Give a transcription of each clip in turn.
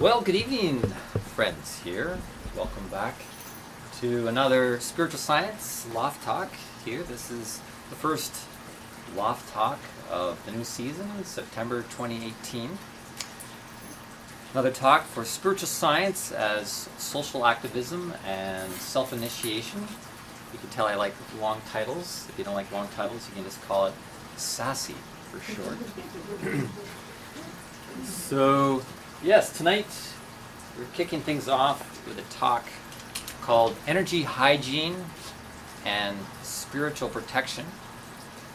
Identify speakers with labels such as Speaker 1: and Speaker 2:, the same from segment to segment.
Speaker 1: Well, good evening, friends here. Welcome back to another Spiritual Science Loft Talk here. This is the first Loft Talk of the new season, September 2018. Another talk for spiritual science as social activism and self-initiation. You can tell I like long titles. If you don't like long titles, you can just call it SASSY for short. So, yes, tonight we're kicking things off with a talk called Energy Hygiene and Spiritual Protection.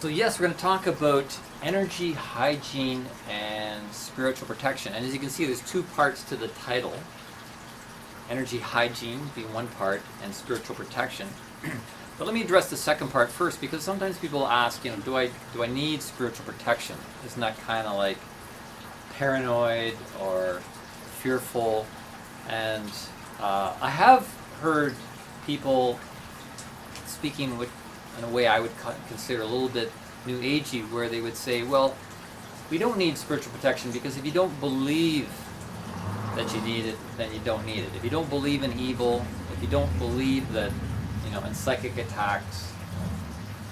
Speaker 1: So yes, we're going to talk about energy hygiene and spiritual protection. And as you can see, there's two parts to the title. Energy hygiene being one part and spiritual protection. But let me address the second part first, because sometimes people ask, do I need spiritual protection? Isn't that kind of like paranoid or fearful? And I have heard people speaking in a way I would consider a little bit New Agey, where they would say, well, we don't need spiritual protection because if you don't believe that you need it, then you don't need it. If you don't believe in evil, if you don't believe that, in psychic attacks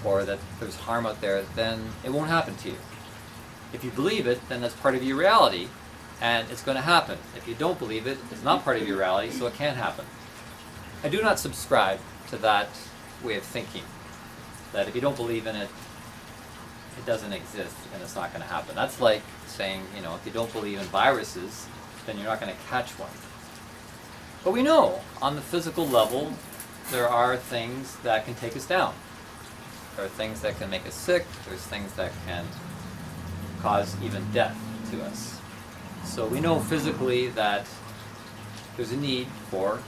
Speaker 1: or that there's harm out there, then it won't happen to you. If you believe it, then that's part of your reality and it's going to happen. If you don't believe it, it's not part of your reality, so it can't happen. I do not subscribe to that way of thinking, that if you don't believe in it, it doesn't exist and it's not going to happen. That's like saying, if you don't believe in viruses, then you're not going to catch one. But we know on the physical level, there are things that can take us down. There are things that can make us sick. There's things that can cause even death to us. So we know physically that there's a need for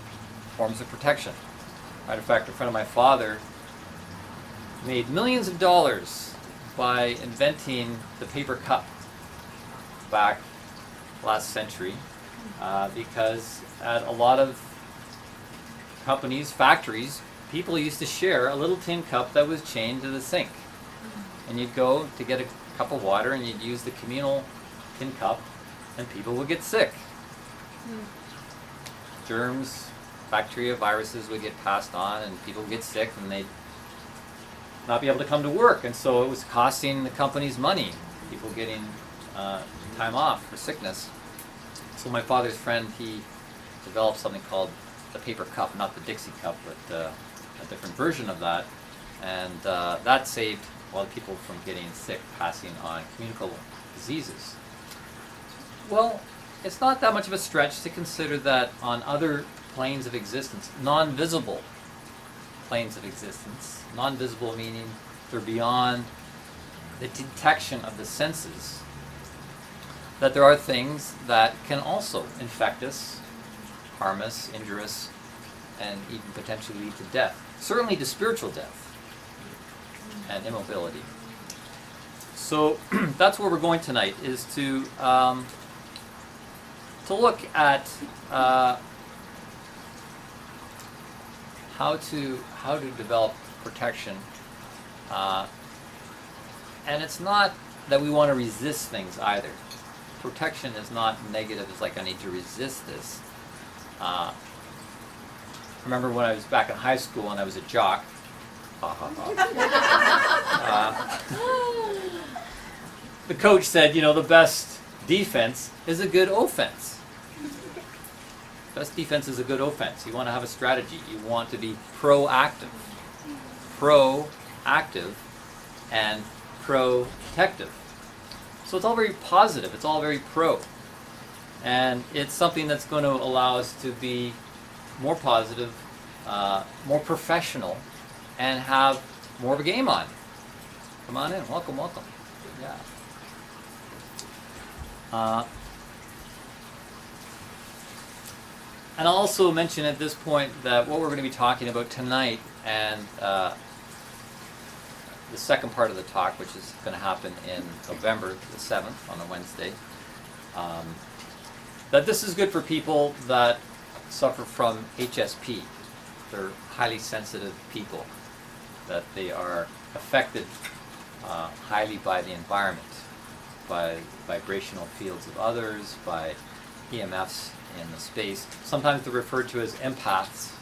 Speaker 1: forms of protection. Matter of fact, a friend of my father made millions of dollars by inventing the paper cup back last century, because at a lot of companies, factories, people used to share a little tin cup that was chained to the sink. And you'd go to get a cup of water and you'd use the communal tin cup and people would get sick. Germs, bacteria, viruses would get passed on and people would get sick and they'd not be able to come to work. And so it was costing the companies money, people getting time off for sickness. So my father's friend, he developed something called the paper cup, not the Dixie cup, but a different version of that. And that saved a lot of people from getting sick, passing on communicable diseases. Well, it's not that much of a stretch to consider that on other planes of existence, non-visible planes of existence, non-visible meaning they're beyond the detection of the senses, that there are things that can also infect us, harm us, injure us, and even potentially lead to death. Certainly to spiritual death and immobility. So that's where we're going tonight, is to look at how to develop protection. And it's not that we want to resist things either. Protection is not negative. It's like I need to resist this. I remember when I was back in high school and I was a jock. The coach said, the best defense is a good offense. Best defense is a good offense. You want to have a strategy. You want to be proactive. Proactive and protective. So it's all very positive. It's all very pro. And it's something that's going to allow us to be more positive, more professional, and have more of a game on. Come on in. Welcome, welcome. Yeah. And I'll also mention at this point that what we're going to be talking about tonight and the second part of the talk, which is going to happen in November the 7th on a Wednesday, that this is good for people that suffer from HSP. They're highly sensitive people, that they are affected highly by the environment, by vibrational fields of others, by EMFs in the space. Sometimes they're referred to as empaths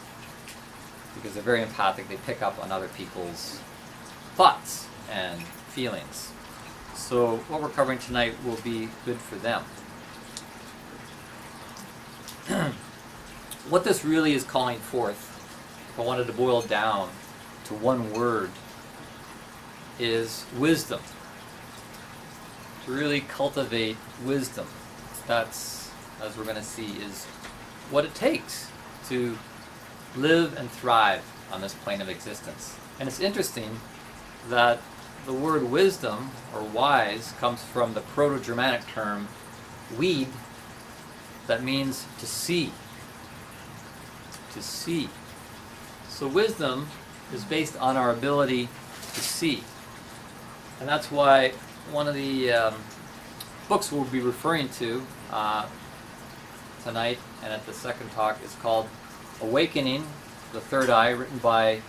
Speaker 1: because they're very empathic. They pick up on other people's thoughts and feelings. So what we're covering tonight will be good for them. What this really is calling forth, if I wanted to boil down to one word, is wisdom. To really cultivate wisdom. That's, as we're going to see, is what it takes to live and thrive on this plane of existence. And it's interesting that the word wisdom, or wise, comes from the Proto-Germanic term weed, that means to see. To see. So wisdom is based on our ability to see. And that's why one of the books we'll be referring to tonight and at the second talk is called Awakening, the Third Eye, written by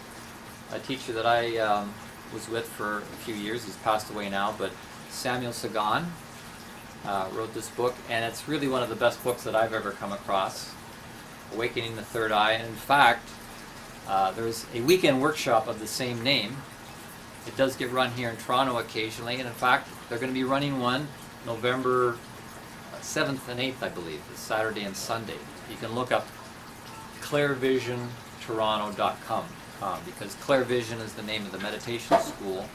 Speaker 1: a teacher that I was with for a few years. He's passed away now, but Samuel Sagan wrote this book, and it's really one of the best books that I've ever come across, Awakening the Third Eye. And in fact, there's a weekend workshop of the same name. It does get run here in Toronto occasionally, and in fact, they're going to be running one November 7th and 8th, I believe. It's Saturday and Sunday. You can look up clairvisiontoronto.com because Clair Vision is the name of the meditation school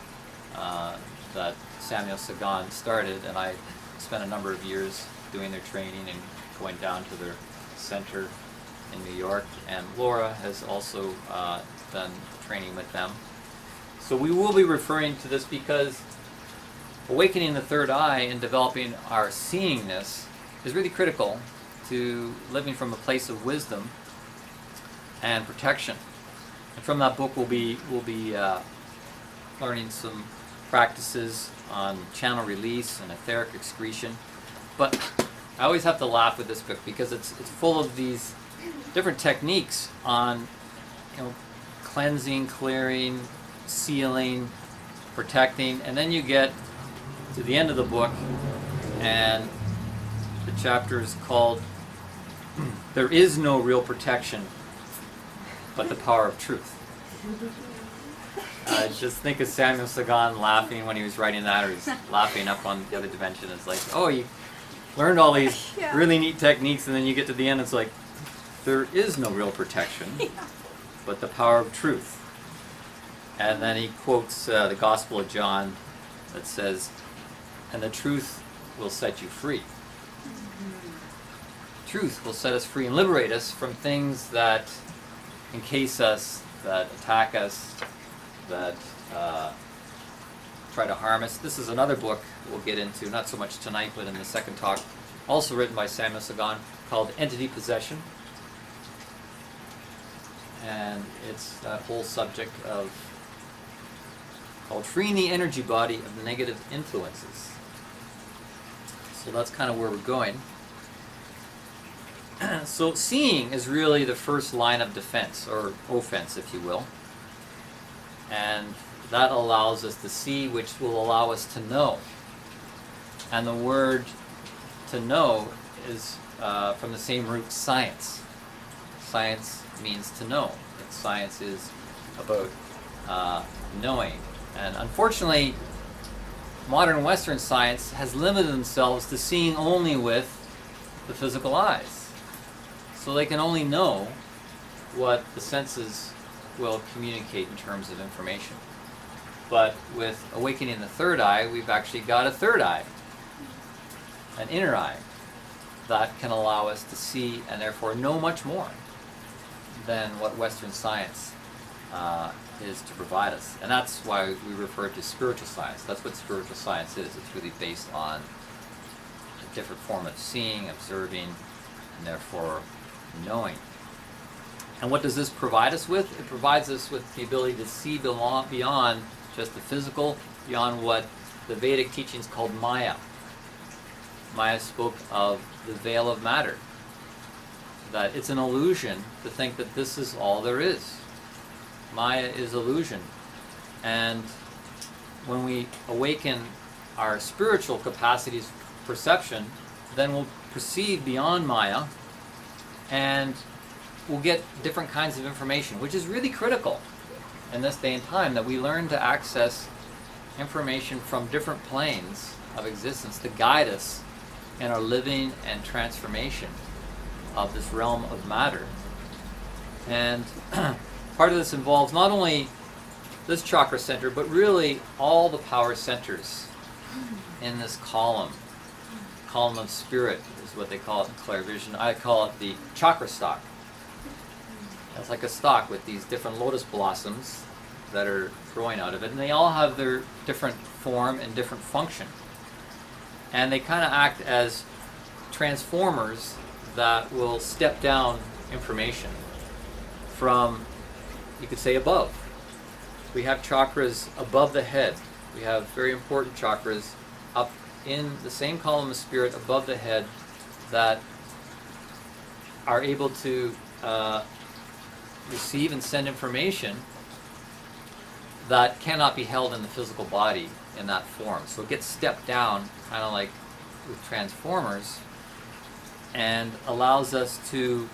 Speaker 1: that Samuel Sagan started, and I spent a number of years doing their training and going down to their center in New York, and Laura has also done training with them. So we will be referring to this because awakening the third eye and developing our seeingness is really critical to living from a place of wisdom and protection. And from that book we'll be learning some practices on channel release and etheric excretion. But I always have to laugh with this book because it's full of these different techniques on, cleansing, clearing, sealing, protecting, and then you get to the end of the book and the chapter is called There Is No Real Protection But the Power of Truth. Just think of Samuel Sagan laughing when he was writing that, or he's laughing up on the other dimension. It's like, oh, you learned all these really neat techniques, and then you get to the end, it's like, there is no real protection but the power of truth. And then he quotes the Gospel of John that says, and the truth will set you free. Truth will set us free and liberate us from things that encase us, that attack us, that try to harm us. This is another book we'll get into, not so much tonight, but in the second talk, also written by Samuel Sagan, called Entity Possession. And it's that whole subject of called freeing the energy body of the negative influences. So that's kind of where we're going. So seeing is really the first line of defense, or offense, if you will. And that allows us to see, which will allow us to know. And the word to know is from the same root, science. Science means to know. And science is about knowing. And unfortunately, modern Western science has limited themselves to seeing only with the physical eyes. So they can only know what the senses will communicate in terms of information. But with awakening the third eye, we've actually got a third eye, an inner eye, that can allow us to see and therefore know much more than what Western science is to provide us. And that's why we refer to spiritual science. That's what spiritual science is. It's really based on a different form of seeing, observing, and therefore knowing. And what does this provide us with? It provides us with the ability to see beyond just the physical, beyond what the Vedic teachings called Maya. Maya spoke of the veil of matter. That it's an illusion to think that this is all there is. Maya is illusion. And when we awaken our spiritual capacities of perception, then we'll proceed beyond Maya, and we'll get different kinds of information, which is really critical in this day and time, that we learn to access information from different planes of existence to guide us in our living and transformation of this realm of matter. And part of this involves not only this chakra center, but really all the power centers in this column of spirit is what they call it in Clairvision. I call it the chakra stalk. It's like a stalk with these different lotus blossoms that are growing out of it, and they all have their different form and different function. And they kind of act as transformers that will step down information from, you could say, above. We have chakras above the head. We have very important chakras up in the same column of spirit above the head that are able to receive and send information that cannot be held in the physical body in that form. So it gets stepped down, kind of like with transformers, and allows us to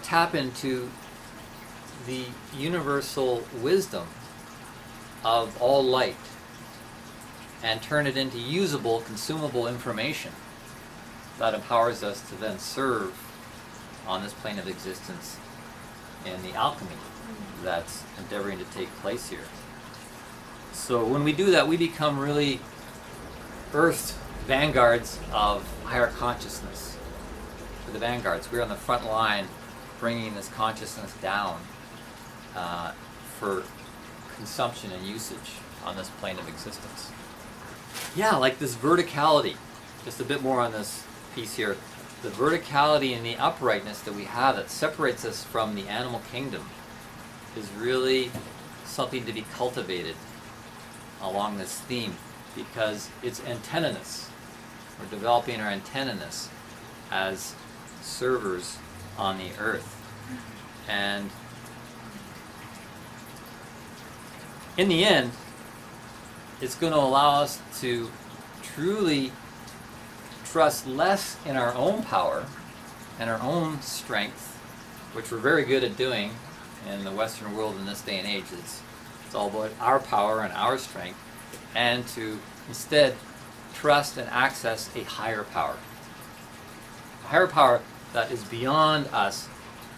Speaker 1: tap into the universal wisdom of all light and turn it into usable, consumable information that empowers us to then serve on this plane of existence in the alchemy that's endeavoring to take place here. So when we do that, we become really earth vanguards of higher consciousness. We're the vanguards. We're on the front line bringing this consciousness down for consumption and usage on this plane of existence. Yeah, like this verticality. Just a bit more on this piece here. The verticality and the uprightness that we have that separates us from the animal kingdom is really something to be cultivated along this theme, because it's antennaness. We're developing our antennaness as servers on the earth. And in the end, it's going to allow us to truly trust less in our own power and our own strength, which we're very good at doing in the Western world in this day and age. It's all about our power and our strength, and to instead trust and access a higher power. A higher power that is beyond us,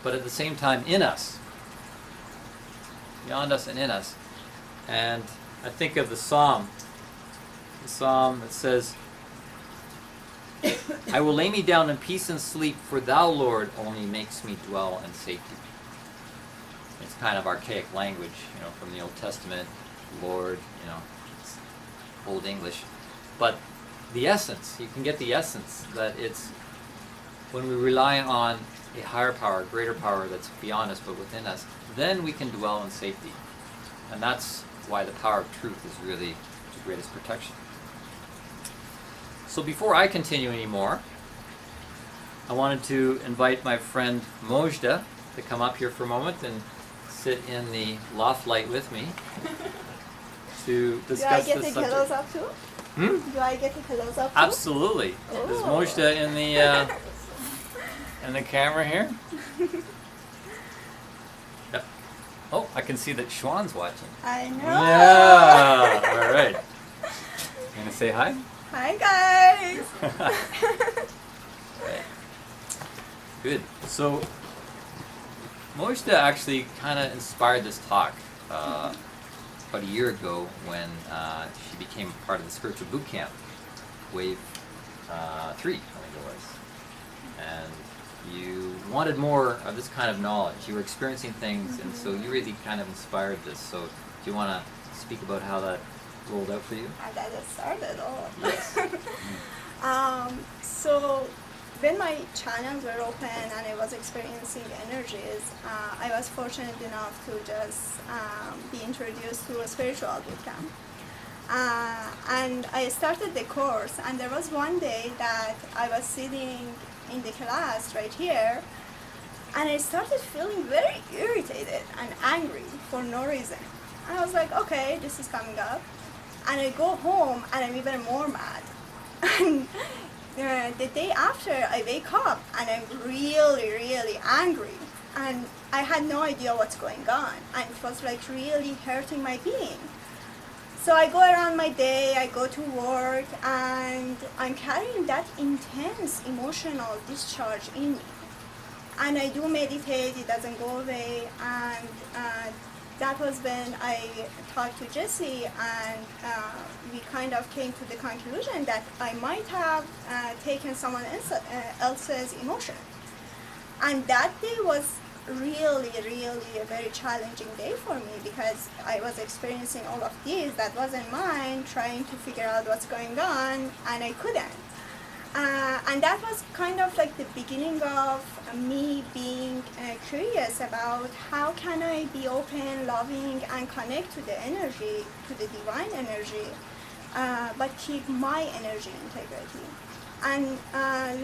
Speaker 1: but at the same time in us. Beyond us and in us. And I think of the psalm that says, I will lay me down in peace and sleep, for thou, Lord, only makes me dwell in safety. It's kind of archaic language, from the Old Testament, Lord, it's Old English. But the essence, you can get the essence that it's when we rely on a higher power, a greater power that's beyond us but within us, then we can dwell in safety. And that's why the power of truth is really the greatest protection. So before I continue anymore, I wanted to invite my friend Mojda to come up here for a moment and sit in the loft light with me to discuss this subject. Do I get to close up too? Do I get to close up too? Absolutely. Oh. Is Mojda in the camera here? Yep. Oh, I can see that Schwann's watching. I know. Yeah. All right. You gonna say hi? Hi, guys. Right. Good. So, Mojda actually kind of inspired this talk about a year ago when she became part of the spiritual boot camp, Wave 3, I think it was. And you wanted more of this kind of knowledge. You were experiencing things, and so you really kind of inspired this. So, do you want to speak about how that rolled out for you? How that started all. Yes. So when my channels were open and I was experiencing energies, I was fortunate enough to just be introduced to a spiritual boot camp. And I started the course, and there was one day that I was sitting in the class right here, and I started feeling very irritated and angry for no reason. And I was like, okay, this is coming up. And I go home and I'm even more mad. And
Speaker 2: the day after, I wake up and I'm really, really angry, and I had no idea what's going on, and it was like really hurting my being. So I go around my day, I go to work, and I'm carrying that intense emotional discharge in me. And I do meditate, it doesn't go away, and that was when I talked to Jesse, and we kind of came to the conclusion that I might have taken someone else's emotion. And that day was really, really a very challenging day for me, because I was experiencing all of this that wasn't mine, trying to figure out what's going on, and I couldn't. And that was kind of like the beginning of me being curious about how can I be open, loving, and connect to the energy, to the divine energy, but keep my energy integrity. And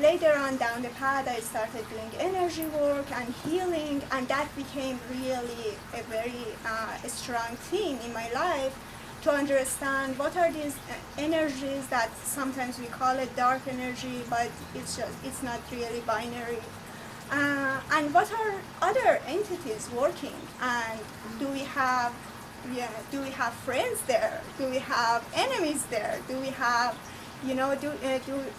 Speaker 2: later on down the path, I started doing energy work and healing, and that became really a very strong theme in my life, to understand what are these energies that sometimes we call it dark energy, but it's not really binary. And what are other entities working? And do we have friends there? Do we have enemies there? Do we have,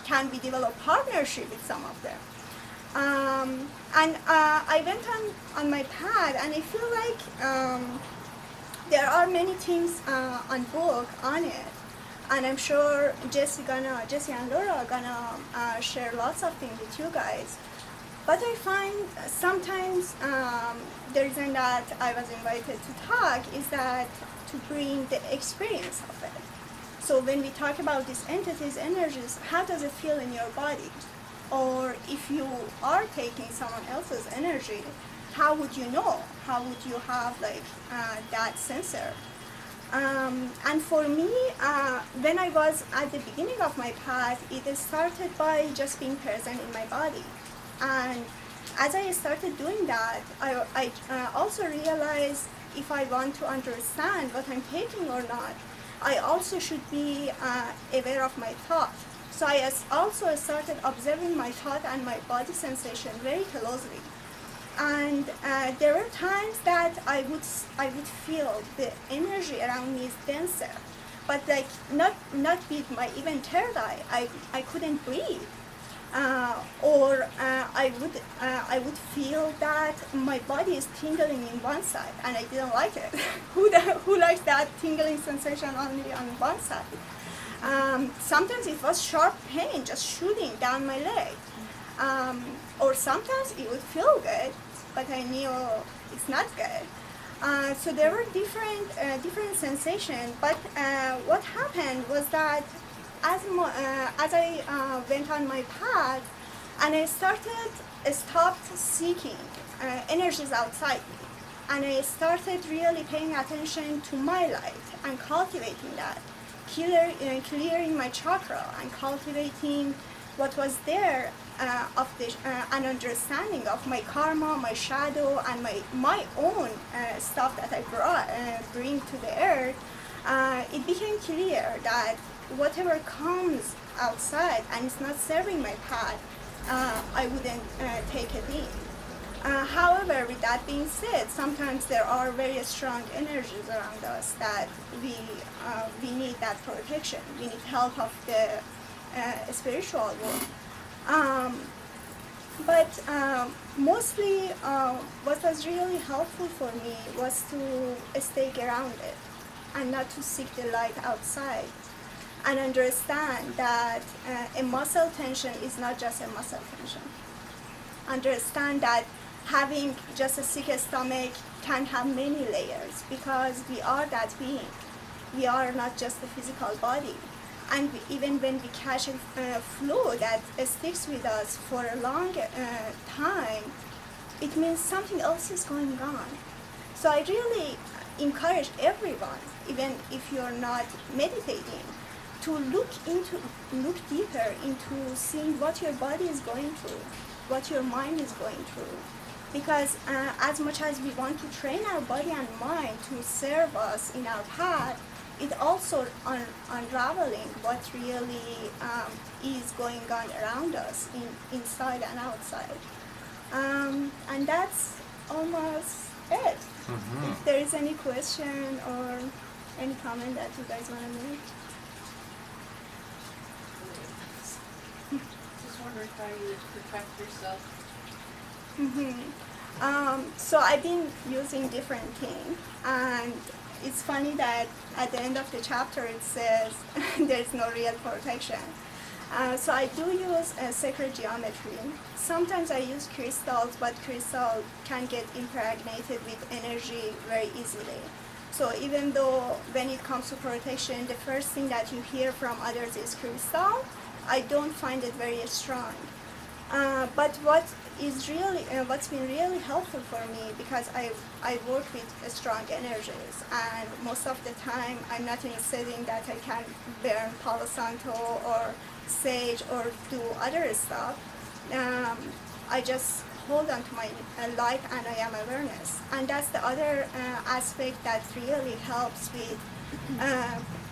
Speaker 2: can we develop partnership with some of them? And I went on my path, and I feel like there are many things on book on it, and I'm sure Jesse and Laura are gonna share lots of things with you guys. But I find sometimes the reason that I was invited to talk is that to bring the experience of it. So when we talk about these entities, energies, how does it feel in your body? Or if you are taking someone else's energy, how would you know? How would you have that sensor? And for me, when I was at the beginning of my path, it started by just being present in my body. And as I started doing that, I also realized if I want to understand what I'm taking or not, I also should be aware of my thought. So I also started observing my thought and my body sensation very closely. And there were times that I would feel the energy around me is denser, but not with my even third eye. I couldn't breathe, or I would feel that my body is tingling in one side, and I didn't like it. Who likes that tingling sensation only on one side? Sometimes it was sharp pain just shooting down my leg, or sometimes it would feel good, but I knew it's not good. So there were different sensations, but what happened was that as I went on my path, and I stopped seeking energies outside me, and I started really paying attention to my light and cultivating that, clearing my chakra and cultivating what was there, an understanding of my karma, my shadow, and my own stuff that I bring to the earth. It became clear that whatever comes outside and it's not serving my path, I wouldn't take it in. However, with that being said, sometimes there are very strong energies around us that we need that protection. We need help of the spiritual world. But mostly what was really helpful for me was to stay grounded and not to seek the light outside, and understand that a muscle tension is not just a muscle tension. Understand that having just a sick stomach can have many layers, because we are that being. We are not just a physical body. And even when we catch a flu that sticks with us for a long time, it means something else is going on. So I really encourage everyone, even if you're not meditating, to look deeper into seeing what your body is going through, what your mind is going through. Because as much as we want to train our body and mind to serve us in our path, it also unraveling what really is going on around us inside and outside. And that's almost it.
Speaker 1: Mm-hmm.
Speaker 2: If there is any question or any comment that you guys want to make.
Speaker 3: Just wondering how you would protect yourself.
Speaker 2: So I've been using different things, and it's funny that at the end of the chapter it says there's no real protection. So I do use sacred geometry. Sometimes I use crystals, but crystal can get impregnated with energy very easily. So even though when it comes to protection, the first thing that you hear from others is crystal, I don't find it very strong. But what's been really helpful for me, because I work with strong energies, and most of the time I'm not in a setting that I can burn Palo Santo or sage or do other stuff. I just hold on to my light and I am awareness, and that's the other aspect that really helps with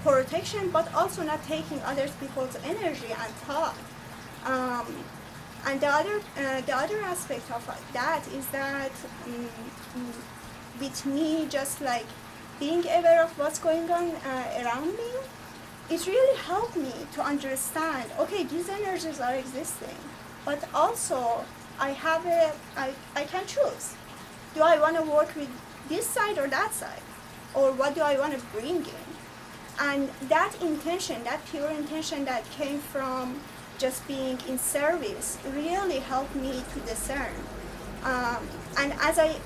Speaker 2: protection, but also not taking other people's energy and thought. And the other aspect of that is that with me just like being aware of what's going on around me, it really helped me to understand, okay, these energies are existing, but also I can choose. Do I want to work with this side or that side? Or what do I want to bring in? And that intention, that pure intention that came from just being in service really helped me to discern. And as I,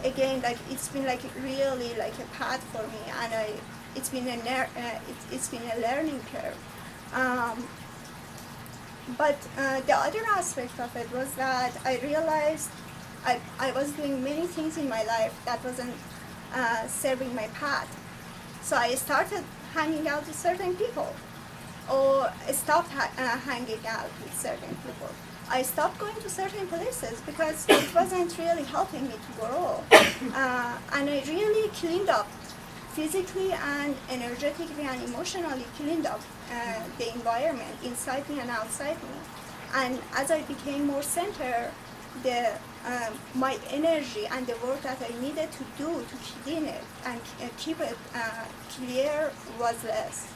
Speaker 2: again, like it's been like really like a path for me, and it's been a learning curve. But the other aspect of it was that I realized I was doing many things in my life that wasn't serving my path. So I started hanging out with certain people, or stopped hanging out with certain people. I stopped going to certain places because it wasn't really helping me to grow. And I really cleaned up physically and energetically and emotionally, cleaned up the environment inside me and outside me. And as I became more centered, my energy and the work that I needed to do to clean it and keep it clear was less.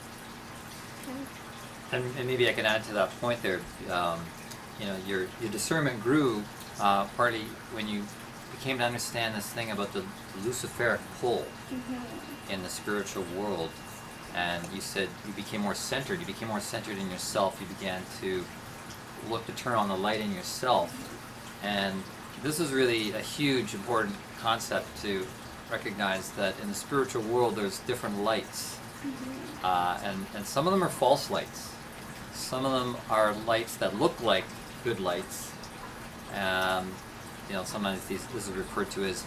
Speaker 1: And maybe I can add to that point there. Your discernment grew partly when you came to understand this thing about the Luciferic pull in the spiritual world, and you said you became more centered. You became more centered in yourself. You began to look to turn on the light in yourself, and this is really a huge, important concept to recognize that in the spiritual world there's different lights, and some of them are false lights. Some of them are lights that look like good lights. Sometimes this is referred to as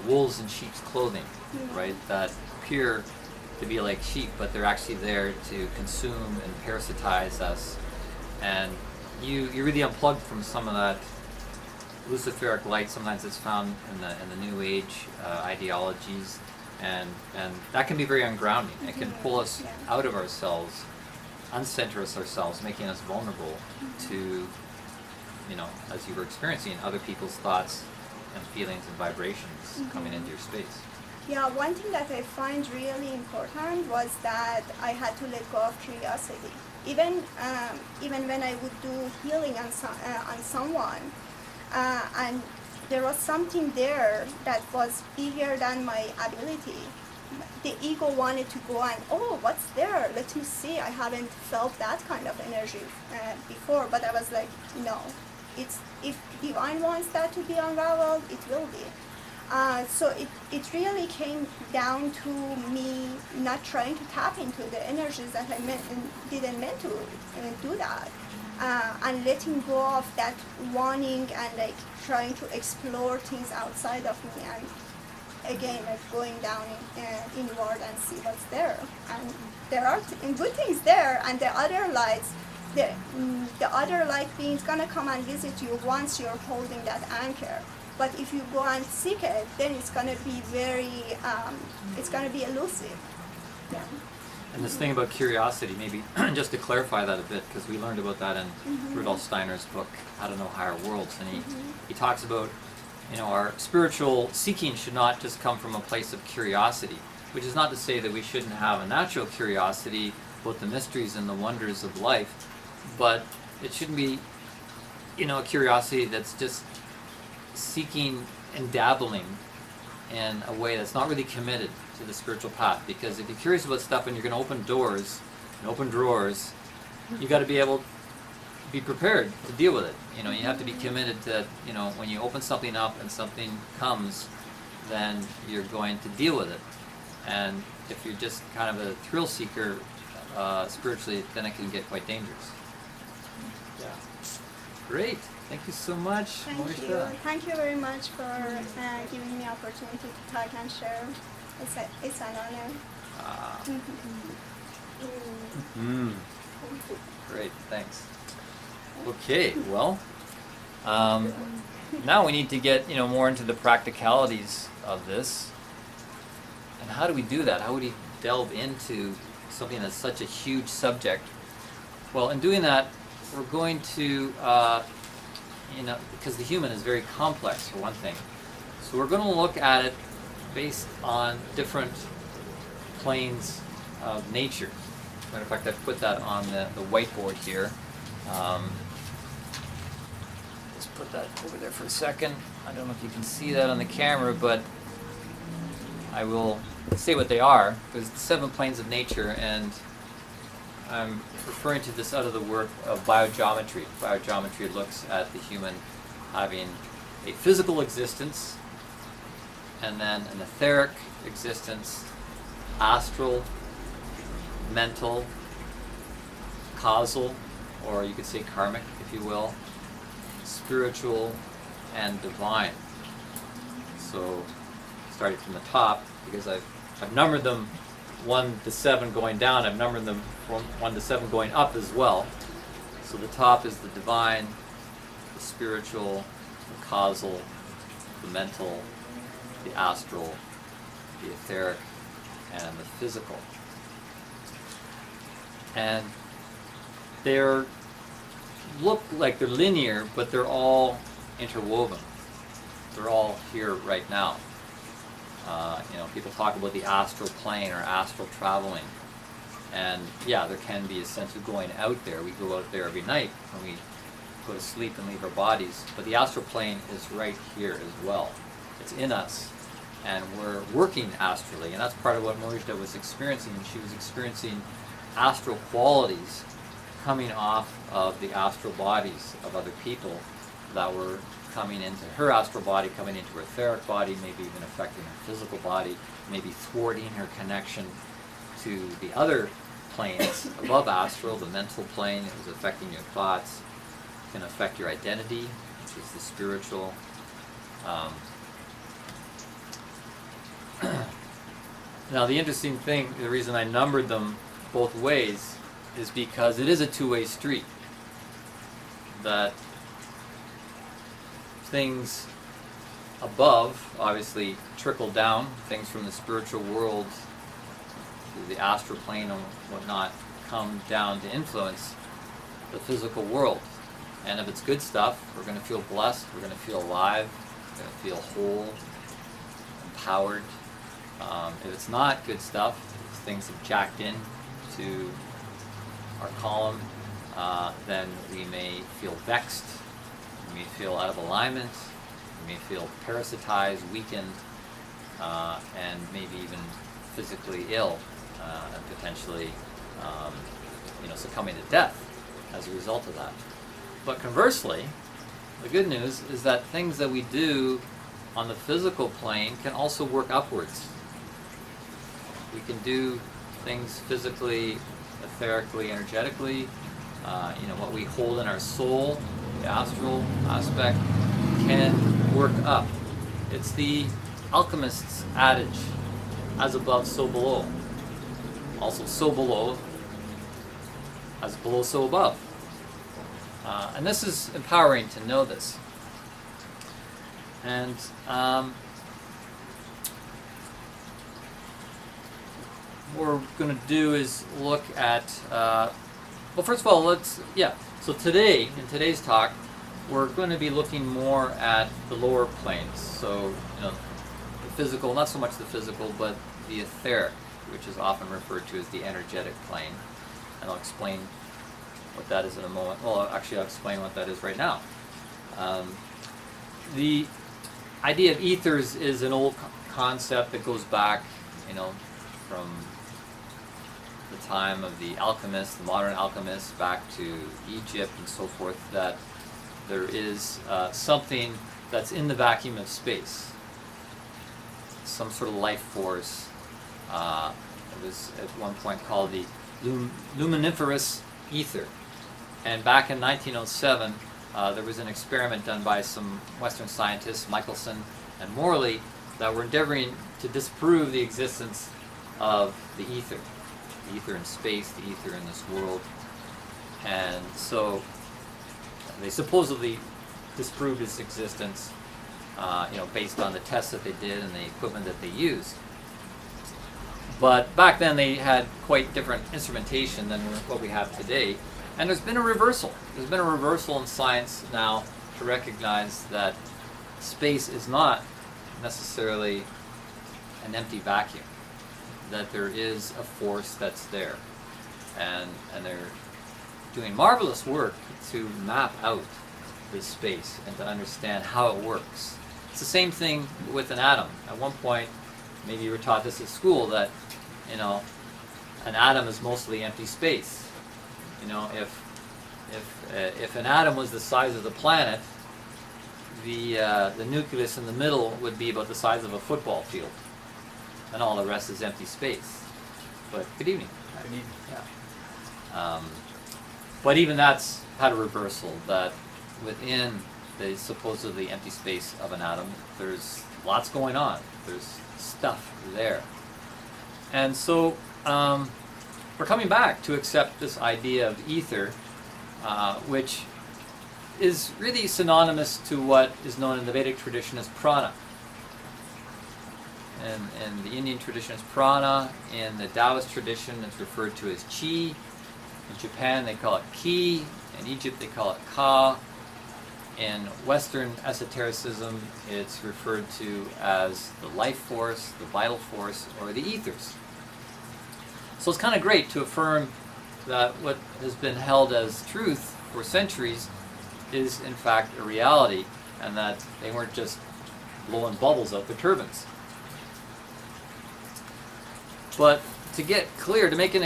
Speaker 1: wolves in sheep's clothing, right? That appear to be like sheep, but they're actually there to consume and parasitize us. And you really unplugged from some of that Luciferic light. Sometimes it's found in the New Age ideologies, and that can be very ungrounding. It can pull us out of ourselves, uncenter us ourselves, making us vulnerable to, as you were experiencing, other people's thoughts and feelings and vibrations coming into your space.
Speaker 2: Yeah, one thing that I find really important was that I had to let go of curiosity. Even when I would do healing on someone, and there was something there that was bigger than my ability. The ego wanted to go and, oh, what's there? Let me see. I haven't felt that kind of energy before, but I was like, no. If divine wants that to be unraveled, it will be. So it really came down to me not trying to tap into the energies that I didn't meant to do that, and letting go of that wanting and like trying to explore things outside of me, and again like going down inward and see what's there. And there are good things there, and the other lights. The other light being is gonna come and visit you once you're holding that anchor. But if you go and seek it, then it's gonna be very, it's gonna be elusive. Yeah.
Speaker 1: And this thing about curiosity, maybe just to clarify that a bit, because we learned about that in Rudolf Steiner's book, How to Know Higher Worlds, and he talks about, our spiritual seeking should not just come from a place of curiosity, which is not to say that we shouldn't have a natural curiosity about the mysteries and the wonders of life, but it shouldn't be, a curiosity that's just seeking and dabbling in a way that's not really committed to the spiritual path. Because if you're curious about stuff and you're going to open doors and open drawers, you got to be able to be prepared to deal with it. You have to be committed to, when you open something up and something comes, then you're going to deal with it. And if you're just kind of a thrill seeker spiritually, then it can get quite dangerous. Yeah. Great. Thank you so much,
Speaker 2: Thank you.
Speaker 1: Moisha.
Speaker 2: Thank you very much for giving me the opportunity to talk and share. It's an honor.
Speaker 1: Great, thanks. Okay, well, now we need to get more into the practicalities of this. And how do we do that? How would we delve into something that's such a huge subject? Well, in doing that, we're going to, because the human is very complex, for one thing. So we're going to look at it based on different planes of nature. Matter of fact, I've put that on the whiteboard here. Just put that over there for a second. I don't know if you can see that on the camera, but I will say what they are, because it's 7 planes of nature, and I'm referring to this out of the work of biogeometry. Biogeometry looks at the human having a physical existence, and then an etheric existence, astral, mental, causal, or you could say karmic, if you will, spiritual, and divine. So, starting from the top, because I've numbered them 1 to 7 going down, I've numbered them from 1 to 7 going up as well. So the top is the divine, the spiritual, the causal, the mental, the astral, the etheric, and the physical. And they're look like they're linear, but they're all interwoven. They're all here right now. People talk about the astral plane or astral traveling. And yeah, there can be a sense of going out there. We go out there every night when we go to sleep and leave our bodies. But the astral plane is right here as well. It's in us. And we're working astrally. And that's part of what Moisha was experiencing. She was experiencing astral qualities coming off of the astral bodies of other people that were coming into her astral body, coming into her etheric body, maybe even affecting her physical body, maybe thwarting her connection to the other planes above astral, the mental plane. It was affecting your thoughts. It can affect your identity, which is the spiritual. Now the interesting thing, the reason I numbered them both ways, is because it is a two-way street. That things above obviously trickle down, things from the spiritual world to the astral plane and whatnot come down to influence the physical world. And if it's good stuff, we're going to feel blessed, we're going to feel alive, we're going to feel whole, empowered. If it's not good stuff, if things have jacked in to our column, then we may feel vexed, we may feel out of alignment, we may feel parasitized, weakened, and maybe even physically ill, and potentially succumbing to death as a result of that. But conversely, the good news is that things that we do on the physical plane can also work upwards. We can do things physically, etherically, energetically. What we hold in our soul, the astral aspect, can work up. It's the alchemist's adage, as above, so below. Also, so below, as below, so above. And this is empowering to know this. And what we're going to do is look at, well, first of all, so today, in today's talk, we're going to be looking more at the lower planes. So, the physical, not so much the physical, but the etheric, which is often referred to as the energetic plane. And I'll explain what that is in a moment. Well, actually, I'll explain what that is right now. The idea of ethers is an old concept that goes back, from the time of the alchemists, the modern alchemists, back to Egypt and so forth, that there is something that's in the vacuum of space, some sort of life force. It was at one point called the luminiferous ether. And back in 1907, there was an experiment done by some Western scientists, Michelson and Morley, that were endeavoring to disprove the existence of the ether in space, the ether in this world. And so they supposedly disproved its existence, based on the tests that they did and the equipment that they used. But back then they had quite different instrumentation than what we have today. And there's been a reversal. There's been a reversal in science now to recognize that space is not necessarily an empty vacuum, that there is a force that's there. And they're doing marvelous work to map out this space and to understand how it works. It's the same thing with an atom. At one point, maybe you were taught this at school, that an atom is mostly empty space. If an atom was the size of the planet, the nucleus in the middle would be about the size of a football field, and all the rest is empty space. But good evening.
Speaker 4: Good evening.
Speaker 1: Yeah. But even that's had a reversal, that within the supposedly empty space of an atom, there's lots going on. There's stuff there. And so we're coming back to accept this idea of ether, which is really synonymous to what is known in the Vedic tradition as prana. And the Indian tradition is prana. In the Taoist tradition, it's referred to as chi. In Japan, they call it ki. In Egypt, they call it ka. In Western esotericism, it's referred to as the life force, the vital force, or the ethers. So it's kind of great to affirm that what has been held as truth for centuries is in fact a reality, and that they weren't just blowing bubbles out their turbines. But to get clear, to make an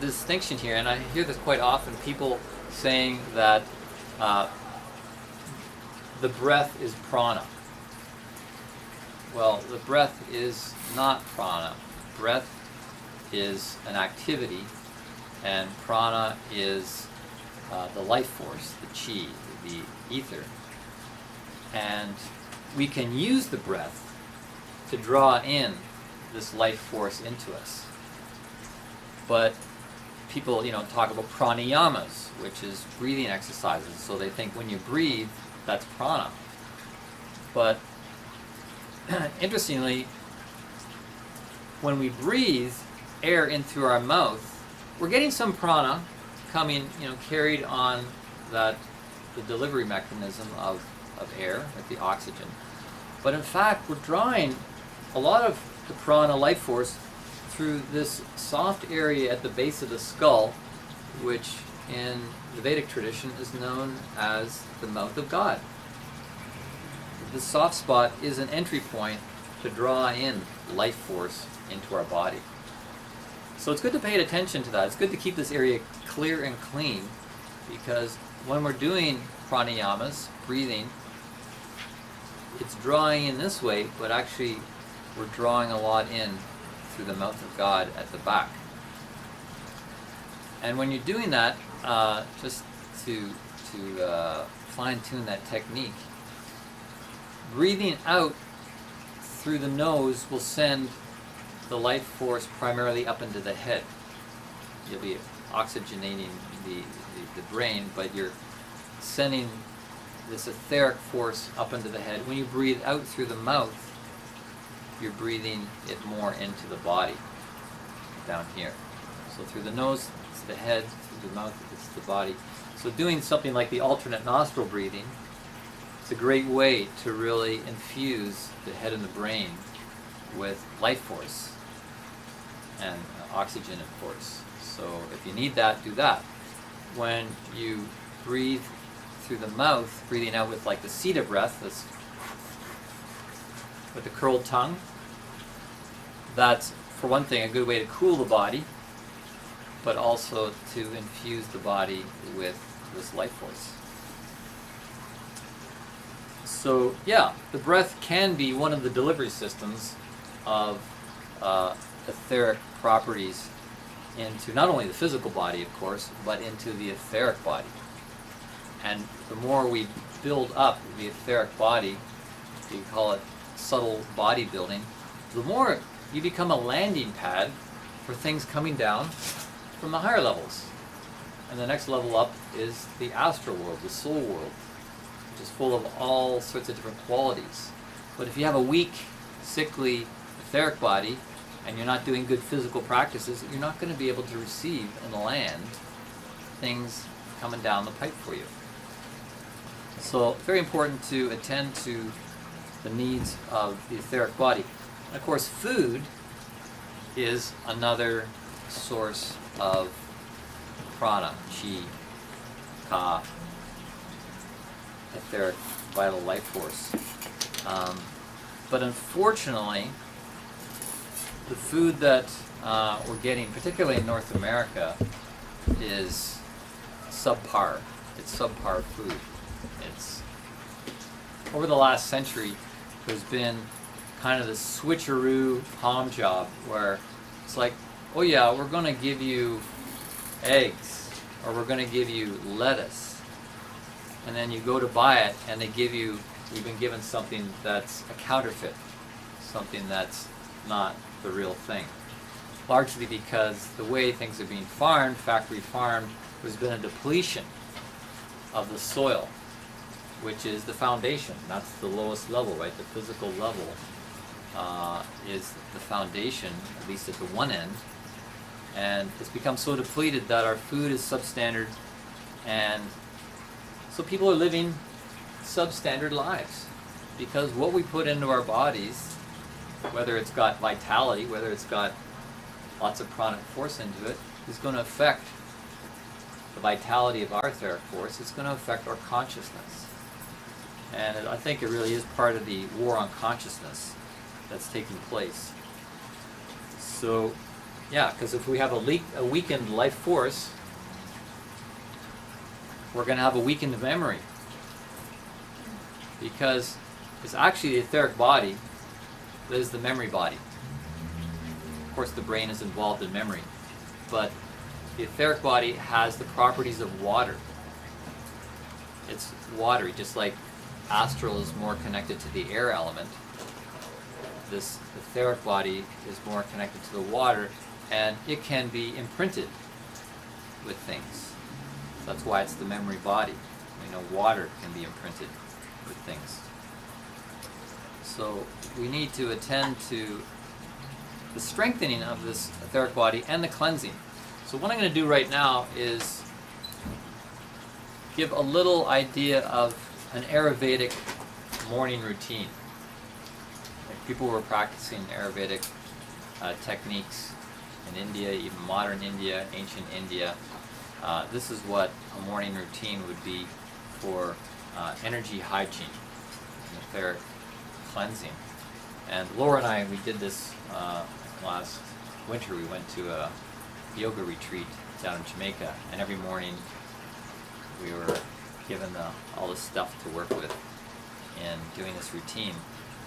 Speaker 1: distinction here, and I hear this quite often, people saying that the breath is prana. Well, the breath is not prana. Breath is an activity, and prana is the life force, the chi, the ether. And we can use the breath to draw in this life force into us. But people, talk about pranayamas, which is breathing exercises. So they think when you breathe, that's prana. But interestingly, when we breathe air in through our mouth, we're getting some prana coming, carried on the delivery mechanism of air, like the oxygen. But in fact, we're drawing a lot of the prana life force through this soft area at the base of the skull, which in the Vedic tradition is known as the mouth of God. This soft spot is an entry point to draw in life force into our body. So it's good to pay attention to that. It's good to keep this area clear and clean, because when we're doing pranayamas, breathing, it's drawing in this way, but actually we're drawing a lot in through the mouth of God at the back. And when you're doing that, just to fine-tune that technique, breathing out through the nose will send the life force primarily up into the head. You'll be oxygenating the brain, but you're sending this etheric force up into the head. When you breathe out through the mouth, you're breathing it more into the body. down here. So through the nose, it's the head, through the mouth, it's the body. So doing something like the alternate nostril breathing, it's a great way to really infuse the head and the brain with life force and oxygen, of course. So if you need that, do that. When you breathe through the mouth, breathing out with like the Sita breath, this, with the curled tongue, that's, for one thing, a good way to cool the body, but also to infuse the body with this life force. So yeah, the breath can be one of the delivery systems of etheric properties into not only the physical body, of course, but into the etheric body. And the more we build up the etheric body, we call it subtle bodybuilding, the more you become a landing pad for things coming down from the higher levels. And the next level up is the astral world, the soul world, which is full of all sorts of different qualities. But if you have a weak, sickly, etheric body, and you're not doing good physical practices, you're not going to be able to receive and land things coming down the pipe for you. So very important to attend to the needs of the etheric body. And of course, food is another source of prana, chi, ka, etheric vital life force. But unfortunately, the food that we're getting, particularly in North America, is subpar. It's subpar food. It's, over the last century, there's been kind of this switcheroo palm job where it's like, oh yeah, we're going to give you eggs, or we're going to give you lettuce, and then you go to buy it and they give you, you've been given something that's a counterfeit, something that's not the real thing. Largely because the way things are being farmed, factory farmed, there's been a depletion of the soil, which is the foundation. That's the lowest level, right? The physical level is the foundation, at least at the one end. And it's become so depleted that our food is substandard, and so people are living substandard lives because what we put into our bodies, whether it's got vitality, whether it's got lots of pranic force into it, is going to affect the vitality of our etheric force. It's going to affect our consciousness. And I think it really is part of the war on consciousness that's taking place. So, yeah, because if we have a weakened life force, we're going to have a weakened memory. Because it's actually the etheric body that is the memory body. Of course, the brain is involved in memory, but the etheric body has the properties of water. It's watery, just like Astral is more connected to the air element. This etheric body is more connected to the water, and it can be imprinted with things. That's why it's the memory body. You know, water can be imprinted with things. So we need to attend to the strengthening of this etheric body and the cleansing. So what I'm going to do right now is give a little idea of an Ayurvedic morning routine. Like people were practicing Ayurvedic techniques in India, even modern India, ancient India. This is what a morning routine would be for energy hygiene, and etheric cleansing. And Laura and I, we did this last winter. We went to a yoga retreat down in Jamaica, and every morning we were given all this stuff to work with in doing this routine.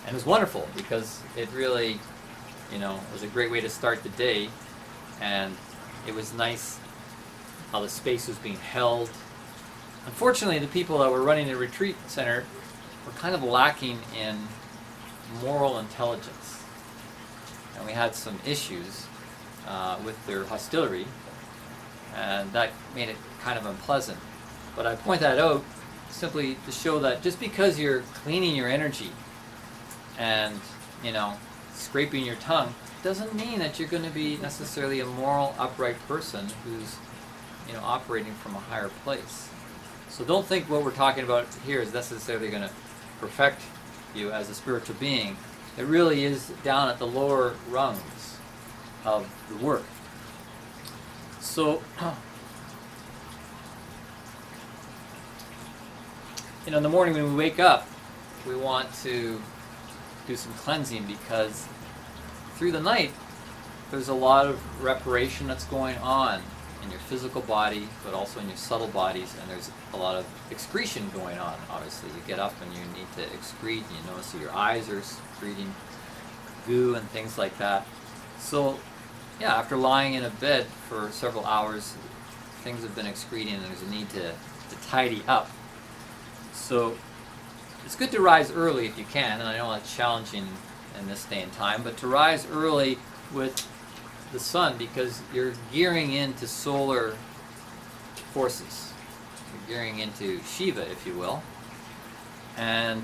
Speaker 1: And it was wonderful because it really, you know, was a great way to start the day, and it was nice how the space was being held. Unfortunately, the people that were running the retreat center were kind of lacking in moral intelligence, and we had some issues with their hostelry, and that made it kind of unpleasant. But I point that out simply to show that just because you're cleaning your energy and, you know, scraping your tongue doesn't mean that you're going to be necessarily a moral, upright person who's, you know, operating from a higher place. So don't think what we're talking about here is necessarily going to perfect you as a spiritual being. It really is down at the lower rungs of the work. So, you know, in the morning when we wake up, we want to do some cleansing, because through the night there's a lot of reparation that's going on in your physical body, but also in your subtle bodies, and there's a lot of excretion going on. Obviously, you get up and you need to excrete, and you notice that your eyes are excreting goo and things like that. So, yeah, after lying in a bed for several hours, things have been excreting, and there's a need to tidy up. So, it's good to rise early if you can, and I know it's challenging in this day and time, but to rise early with the sun, because you're gearing into solar forces. You're gearing into Shiva, if you will. And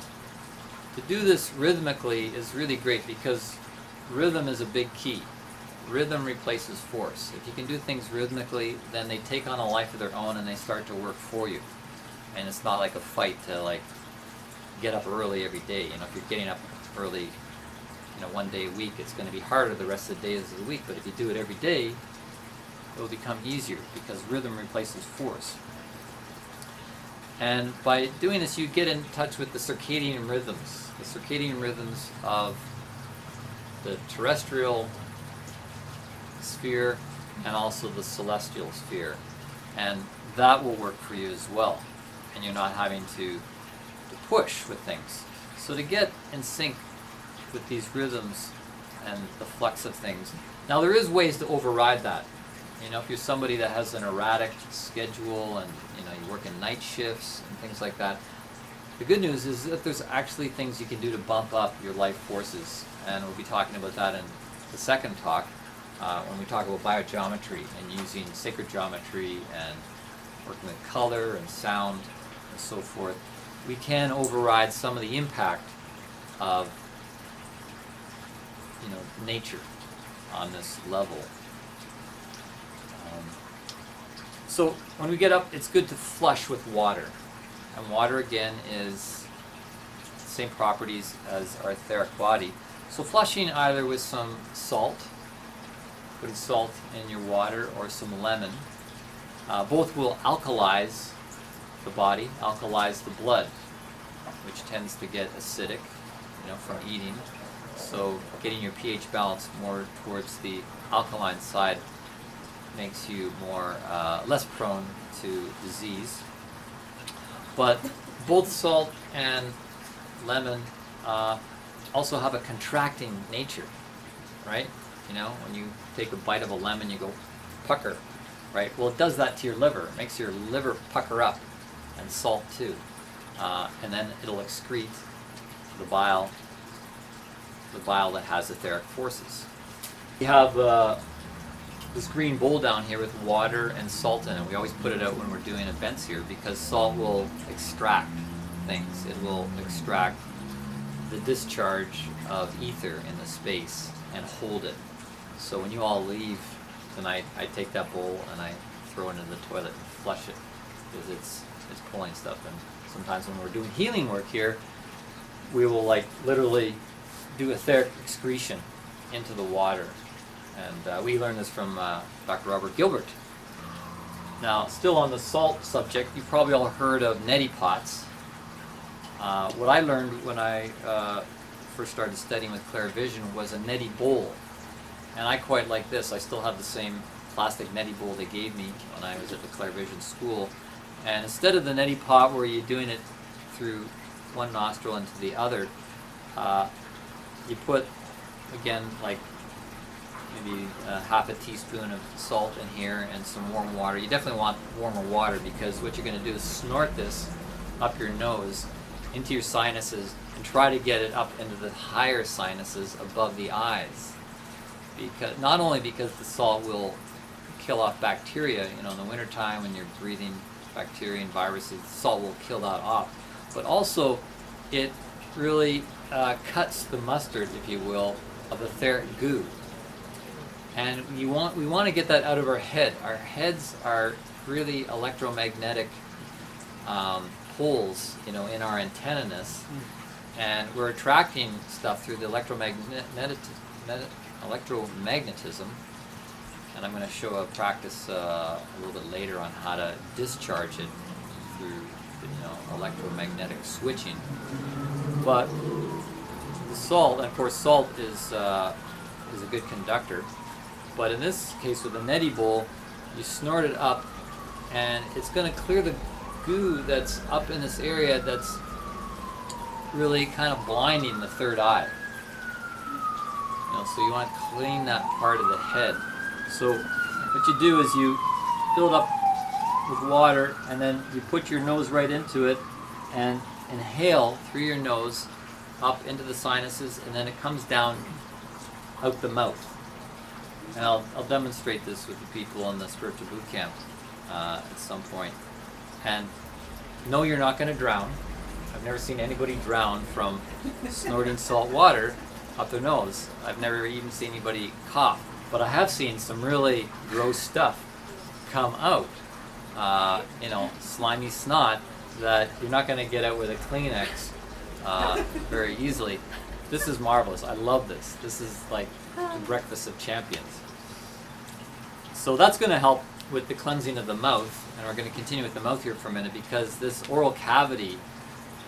Speaker 1: to do this rhythmically is really great, because rhythm is a big key. Rhythm replaces force. If you can do things rhythmically, then they take on a life of their own and they start to work for you. And it's not like a fight to like get up early every day. You know, if you're getting up early, you know, one day a week, it's going to be harder the rest of the days of the week. But if you do it every day, it will become easier, because rhythm replaces force. And by doing this, you get in touch with the circadian rhythms of the terrestrial sphere and also the celestial sphere. And that will work for you as well. And you're not having to push with things. So to get in sync with these rhythms and the flux of things. Now there is ways to override that. You know, if you're somebody that has an erratic schedule and, you know, you work in night shifts and things like that, the good news is that there's actually things you can do to bump up your life forces. And we'll be talking about that in the second talk, when we talk about biogeometry and using sacred geometry and working with color and sound and so forth. We can override some of the impact of, you know, nature on this level. So when we get up, it's good to flush with water. And water, again, is the same properties as our etheric body. So flushing either with some salt, putting salt in your water, or some lemon. Both will alkalize the body, alkalize the blood, which tends to get acidic, you know, from eating. So getting your pH balance more towards the alkaline side makes you less prone to disease. But both salt and lemon also have a contracting nature, right? You know, when you take a bite of a lemon, you go pucker, right? Well, it does that to your liver. It makes your liver pucker up, and salt too. And then it'll excrete the bile that has etheric forces. We have this green bowl down here with water and salt in it. We always put it out when we're doing events here, because salt will extract things. It will extract the discharge of ether in the space and hold it. So when you all leave tonight, I take that bowl and I throw it into the toilet and flush it, because it's pulling stuff. And sometimes when we're doing healing work here, we will like literally do etheric excretion into the water. And we learned this from Dr. Robert Gilbert. Now, still on the salt subject, you've probably all heard of neti pots. What I learned when I first started studying with clairvision was a neti bowl. And I quite like this. I still have the same plastic neti bowl they gave me when I was at the clairvision school. And instead of the neti pot where you're doing it through one nostril into the other, you put, again, like maybe half a teaspoon of salt in here and some warm water. You definitely want warmer water, because what you're going to do is snort this up your nose into your sinuses and try to get it up into the higher sinuses above the eyes. Because not only because the salt will kill off bacteria, you know, in the wintertime when you're breathing bacteria and viruses, the salt will kill that off, but also it really cuts the mustard, if you will, of etheric goo. And we want to get that out of our head. Our heads are really electromagnetic poles, you know, in our antennaness, and we're attracting stuff through the electromagnetism. And I'm going to show a practice a little bit later on how to discharge it through, you know, electromagnetic switching. But the salt, and of course, salt is a good conductor. But in this case, with the neti bowl, you snort it up, and it's going to clear the goo that's up in this area that's really kind of blinding the third eye. You know, so you want to clean that part of the head. So what you do is you fill it up with water, and then you put your nose right into it and inhale through your nose up into the sinuses, and then it comes down out the mouth. And I'll demonstrate this with the people in the spiritual boot camp at some point. And no, you're not going to drown. I've never seen anybody drown from snorting salt water up their nose. I've never even seen anybody cough. But I have seen some really gross stuff come out. You know, slimy snot that you're not going to get out with a Kleenex very easily. This is marvelous. I love this. This is like the breakfast of champions. So that's going to help with the cleansing of the mouth, and we're going to continue with the mouth here for a minute, because this oral cavity,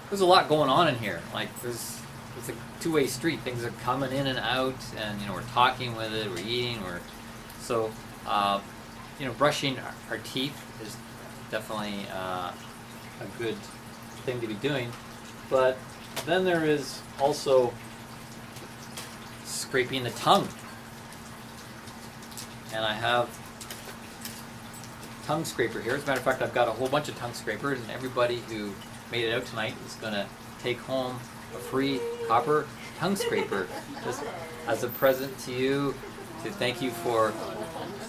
Speaker 1: there's a lot going on in here. Like it's a two-way street. Things are coming in and out, and you know, we're talking with it, we're eating, so you know, brushing our teeth is definitely a good thing to be doing. But then there is also scraping the tongue, and I have tongue scraper here. As a matter of fact, I've got a whole bunch of tongue scrapers, and everybody who made it out tonight is going to take home a free copper tongue scraper just as a present to you, to thank you for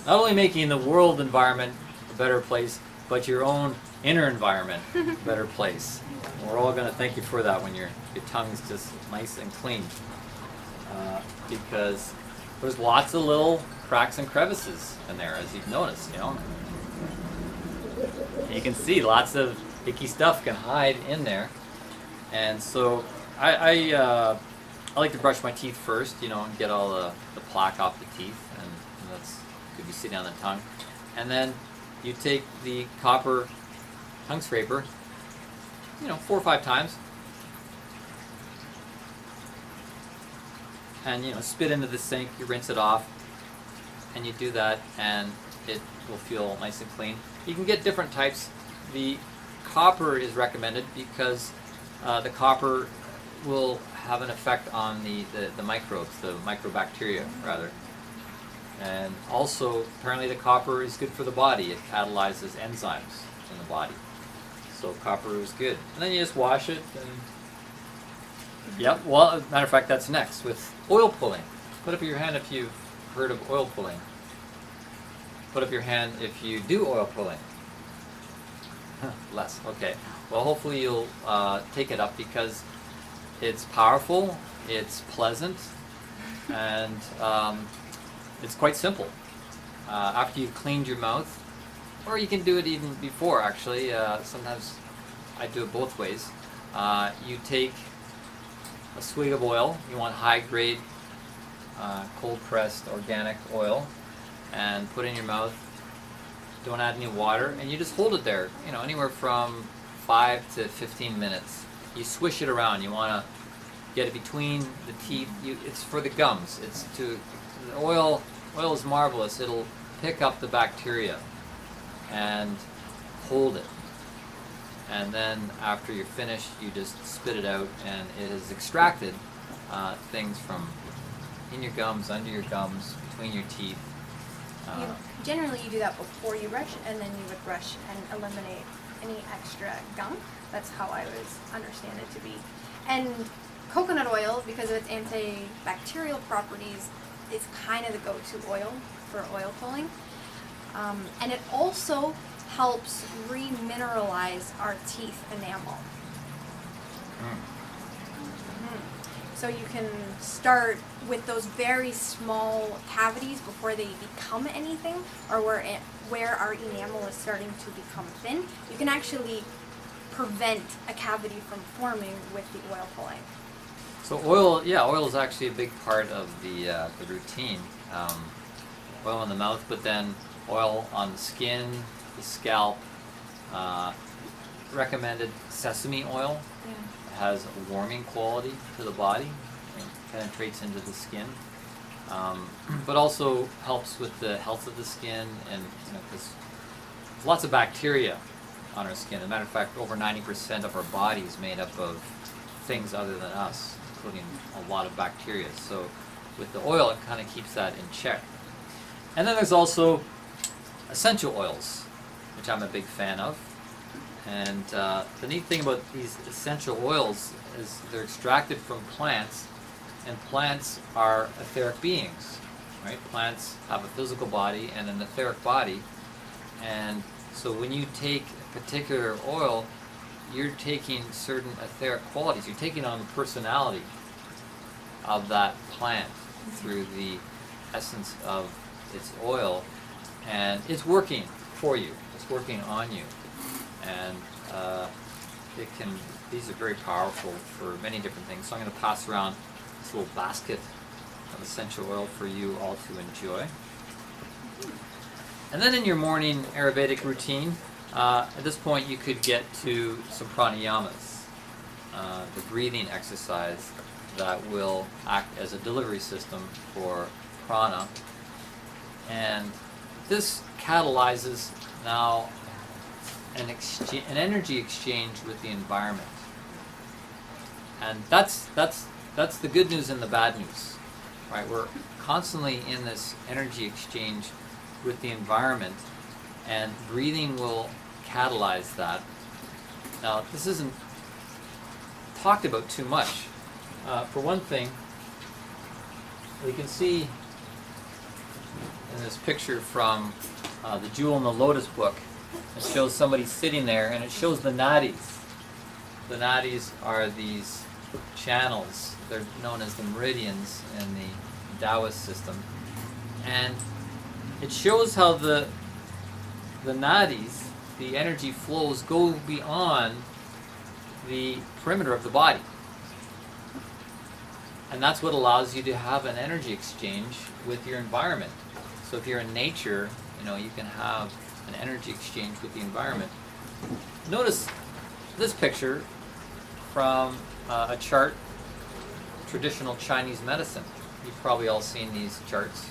Speaker 1: not only making the world environment a better place, but your own inner environment a better place. And we're all going to thank you for that when your tongue's just nice and clean, because there's lots of little cracks and crevices in there, as you've noticed, you know. And you can see lots of icky stuff can hide in there. And so I like to brush my teeth first, you know, and get all the plaque off the teeth, and that's could be sitting on the tongue. And then you take the copper tongue scraper, you know, 4 or 5 times, and you know, spit into the sink. You rinse it off, and you do that, and it will feel nice and clean. You can get different types. The copper is recommended because the copper will have an effect on the microbes, the microbacteria rather. And also, apparently the copper is good for the body. It catalyzes enzymes in the body. So copper is good. And then you just wash it, and yep, well, as a matter of fact, that's next with oil pulling. Put up your hand if you've heard of oil pulling. Put up your hand if you do oil pulling. Less, okay. Well, hopefully you'll take it up, because it's powerful, it's pleasant, and it's quite simple. After you've cleaned your mouth, or you can do it even before, actually. Sometimes I do it both ways. You take a swig of oil. You want high-grade, cold-pressed organic oil, and put it in your mouth. Don't add any water, and you just hold it there, you know, anywhere from 5 to 15 minutes. You swish it around. You want to get it between the teeth. It's for the gums. It's to the oil. Oil is marvelous. It'll pick up the bacteria and hold it. And then after you're finished, you just spit it out, and it has extracted things from in your gums, under your gums, between your teeth.
Speaker 4: Generally, you do that before you brush, and then you would brush and eliminate any extra gum. That's how I always understand it to be. And coconut oil, because of its antibacterial properties, is kind of the go-to oil for oil pulling. And it also helps remineralize our teeth enamel. So you can start with those very small cavities before they become anything, or where our enamel is starting to become thin. You can actually prevent a cavity from forming with the oil pulling.
Speaker 1: So oil is actually a big part of the routine. Oil on the mouth, but then oil on the skin, the scalp. Recommended sesame oil.
Speaker 4: Yeah.
Speaker 1: It has a warming quality to the body. It penetrates into the skin, but also helps with the health of the skin, and because there's lots of bacteria on our skin. As a matter of fact, over 90% of our body is made up of things other than us, including a lot of bacteria. So with the oil, it kind of keeps that in check. And then there's also essential oils, which I'm a big fan of. And the neat thing about these essential oils is they're extracted from plants, and plants are etheric beings, right? Plants have a physical body and an etheric body, and so when you take a particular oil, you're taking certain etheric qualities. You're taking on the personality of that plant through the essence of its oil, and it's working for you. It's working on you. And these are very powerful for many different things. So I'm going to pass around this little basket of essential oil for you all to enjoy. And then in your morning Ayurvedic routine, at this point you could get to some pranayamas, the breathing exercise that will act as a delivery system for prana. And this catalyzes now an energy exchange with the environment, and that's the good news and the bad news, right? We're constantly in this energy exchange with the environment, and breathing will catalyze that. Now, this isn't talked about too much. For one thing, we can see in this picture from the Jewel in the Lotus book. It shows somebody sitting there, and it shows the nadis. The nadis are these channels. They're known as the meridians in the Taoist system. And it shows how the nadis, the energy flows, go beyond the perimeter of the body. And that's what allows you to have an energy exchange with your environment. So if you're in nature, you can have an energy exchange with the environment. Notice this picture from a chart, traditional Chinese medicine. You've probably all seen these charts,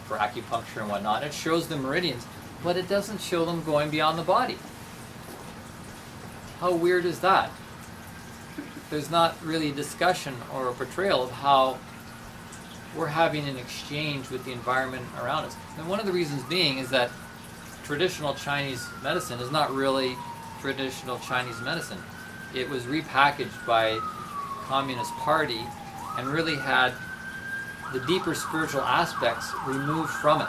Speaker 1: for acupuncture and whatnot. It shows the meridians, but it doesn't show them going beyond the body. How weird is that? There's not really a discussion or a portrayal of how we're having an exchange with the environment around us. And one of the reasons being is that traditional Chinese medicine is not really traditional Chinese medicine. It was repackaged by the Communist Party and really had the deeper spiritual aspects removed from it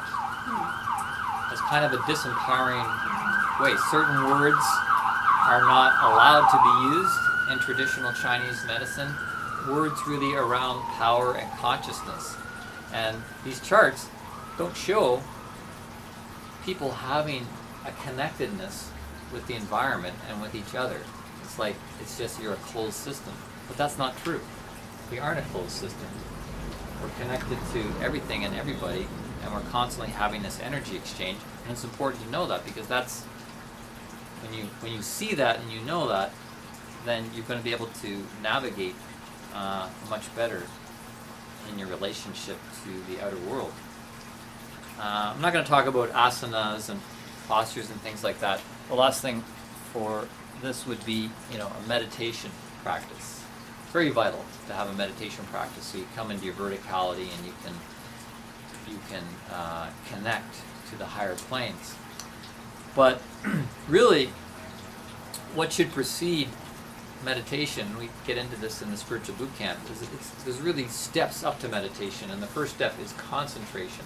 Speaker 1: as kind of a disempowering way. Certain words are not allowed to be used in traditional Chinese medicine. Words really around power and consciousness. And these charts don't show people having a connectedness with the environment and with each other. It's like it's just you're a closed system. But that's not true. We aren't a closed system. We're connected to everything and everybody, and we're constantly having this energy exchange. And it's important to know that, because that's when you see that and you know that, then you're going to be able to navigate much better in your relationship to the outer world. I'm not going to talk about asanas and postures and things like that. The last thing for this would be, a meditation practice. It's very vital to have a meditation practice, so you come into your verticality and you can connect to the higher planes. But really, what should precede meditation, we get into this in the spiritual boot camp, there's really steps up to meditation, and the first step is concentration.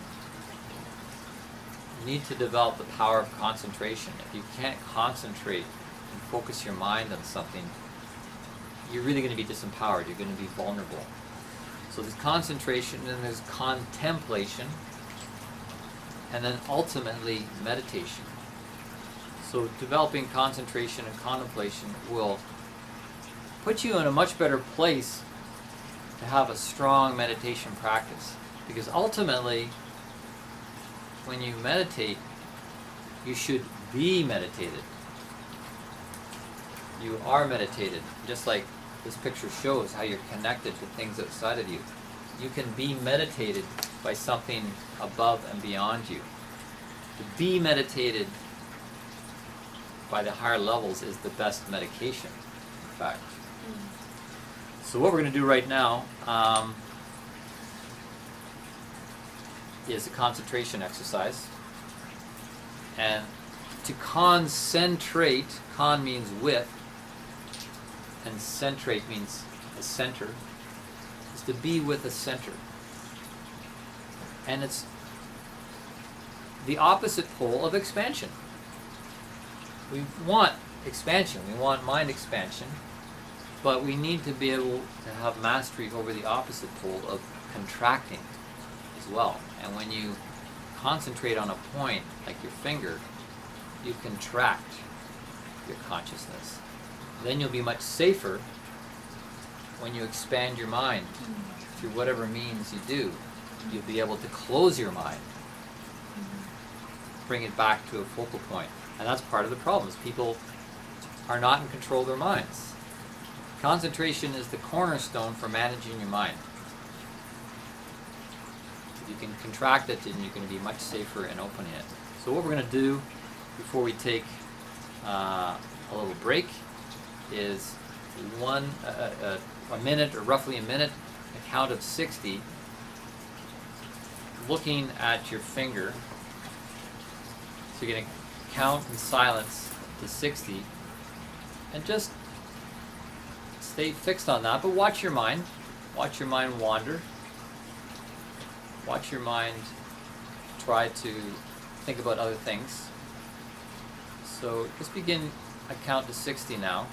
Speaker 1: You need to develop the power of concentration. If you can't concentrate and focus your mind on something, you're really going to be disempowered. You're going to be vulnerable. So there's concentration, and there's contemplation, and then ultimately meditation. So developing concentration and contemplation will put you in a much better place to have a strong meditation practice. Because ultimately, when you meditate, you should be meditated. You are meditated, just like this picture shows how you're connected to things outside of you. You can be meditated by something above and beyond you. To be meditated by the higher levels is the best medication, in fact. So what we're going to do right now is a concentration exercise. And to concentrate, con means with, and centrate means a center, is to be with a center. And it's the opposite pole of expansion. We want expansion, we want mind expansion, but we need to be able to have mastery over the opposite pole of contracting as well. And when you concentrate on a point, like your finger, you contract your consciousness. Then you'll be much safer when you expand your mind through whatever means you do. You'll be able to close your mind, bring it back to a focal point. And that's part of the problem, is people are not in control of their minds. Concentration is the cornerstone for managing your mind. If you can contract it, then you're going to be much safer in opening it. So what we're going to do before we take a little break is a minute, or roughly a minute, a count of 60, looking at your finger. So you're going to count in silence to 60, and just stay fixed on that, but watch your mind wander. Watch your mind try to think about other things. So just begin a count to 60 now.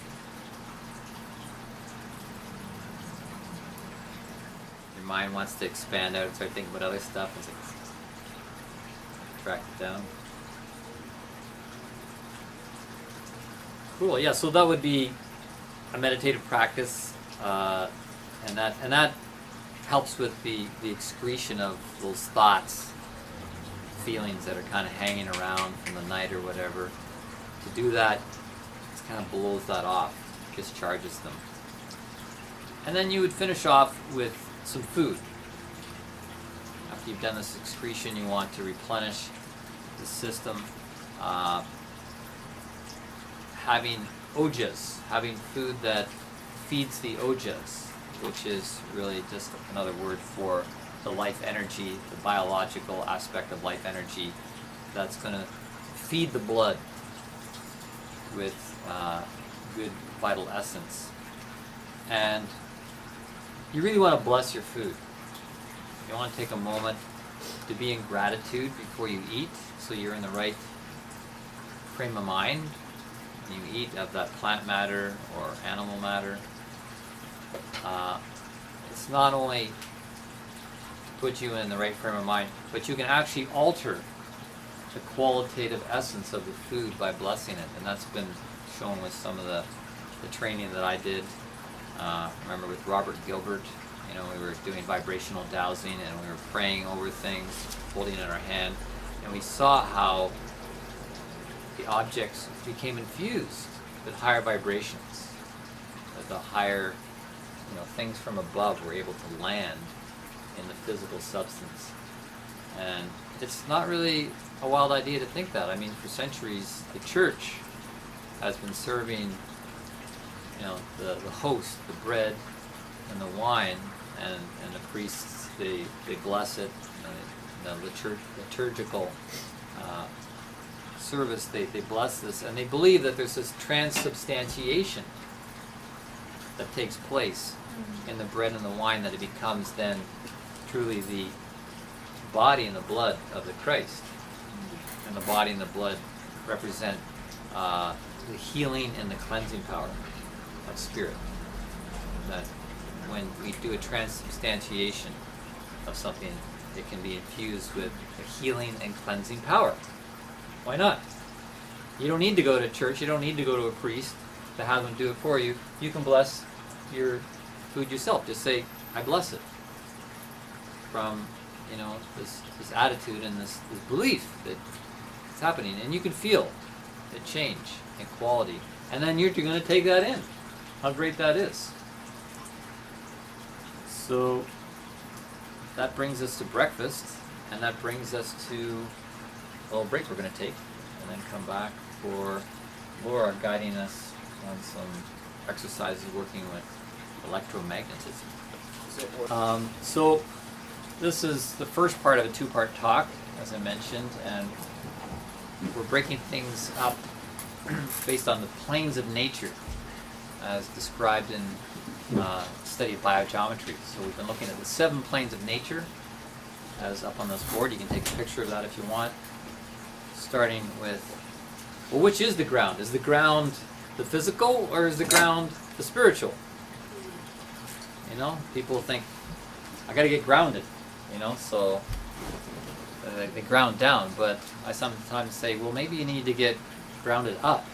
Speaker 1: Your mind wants to expand out and start thinking about other stuff. It's like, track it down. Cool. Yeah. So that would be a meditative practice, and that helps with the excretion of those thoughts, feelings that are kind of hanging around from the night or whatever. To do that, it kind of blows that off, discharges them. And then you would finish off with some food. After you've done this excretion, you want to replenish the system. Having ojas, having food that feeds the ojas, which is really just another word for the life energy, the biological aspect of life energy that's going to feed the blood with good vital essence. And you really want to bless your food. You want to take a moment to be in gratitude before you eat, so you're in the right frame of mind. You eat of that plant matter or animal matter. It's not only to put you in the right frame of mind, but you can actually alter the qualitative essence of the food by blessing it, and that's been shown with some of the training that I did. Remember with Robert Gilbert, we were doing vibrational dowsing and we were praying over things, holding it in our hand, and we saw how the objects became infused with higher vibrations, that the higher things from above were able to land in the physical substance. And it's not really a wild idea to think that. I mean, for centuries, the church has been serving, the host, the bread and the wine, and the priests, they bless it, and the liturgical service, they bless this, and they believe that there's this transubstantiation that takes place in the bread and the wine, that it becomes then truly the body and the blood of the Christ. And the body and the blood represent the healing and the cleansing power of spirit. that when we do a transubstantiation of something, it can be infused with a healing and cleansing power. Why not? You don't need to go to church, you don't need to go to a priest to have them do it for you. You can bless your food yourself. Just say, I bless it. From, this attitude and this belief that it's happening. And you can feel the change in quality. And then you're going to take that in. How great that is. So that brings us to breakfast, and that brings us to a little break we're going to take, and then come back for Laura guiding us on some exercises working with electromagnetism. So this is the first part of a two-part talk, as I mentioned, and we're breaking things up based on the planes of nature as described in study of biogeometry. So we've been looking at the 7 planes of nature as up on this board. You can take a picture of that if you want. Starting with, well, which is the ground? Is the ground the physical or is the ground the spiritual? People think, I got to get grounded, so they ground down. But I sometimes say, well, maybe you need to get grounded up.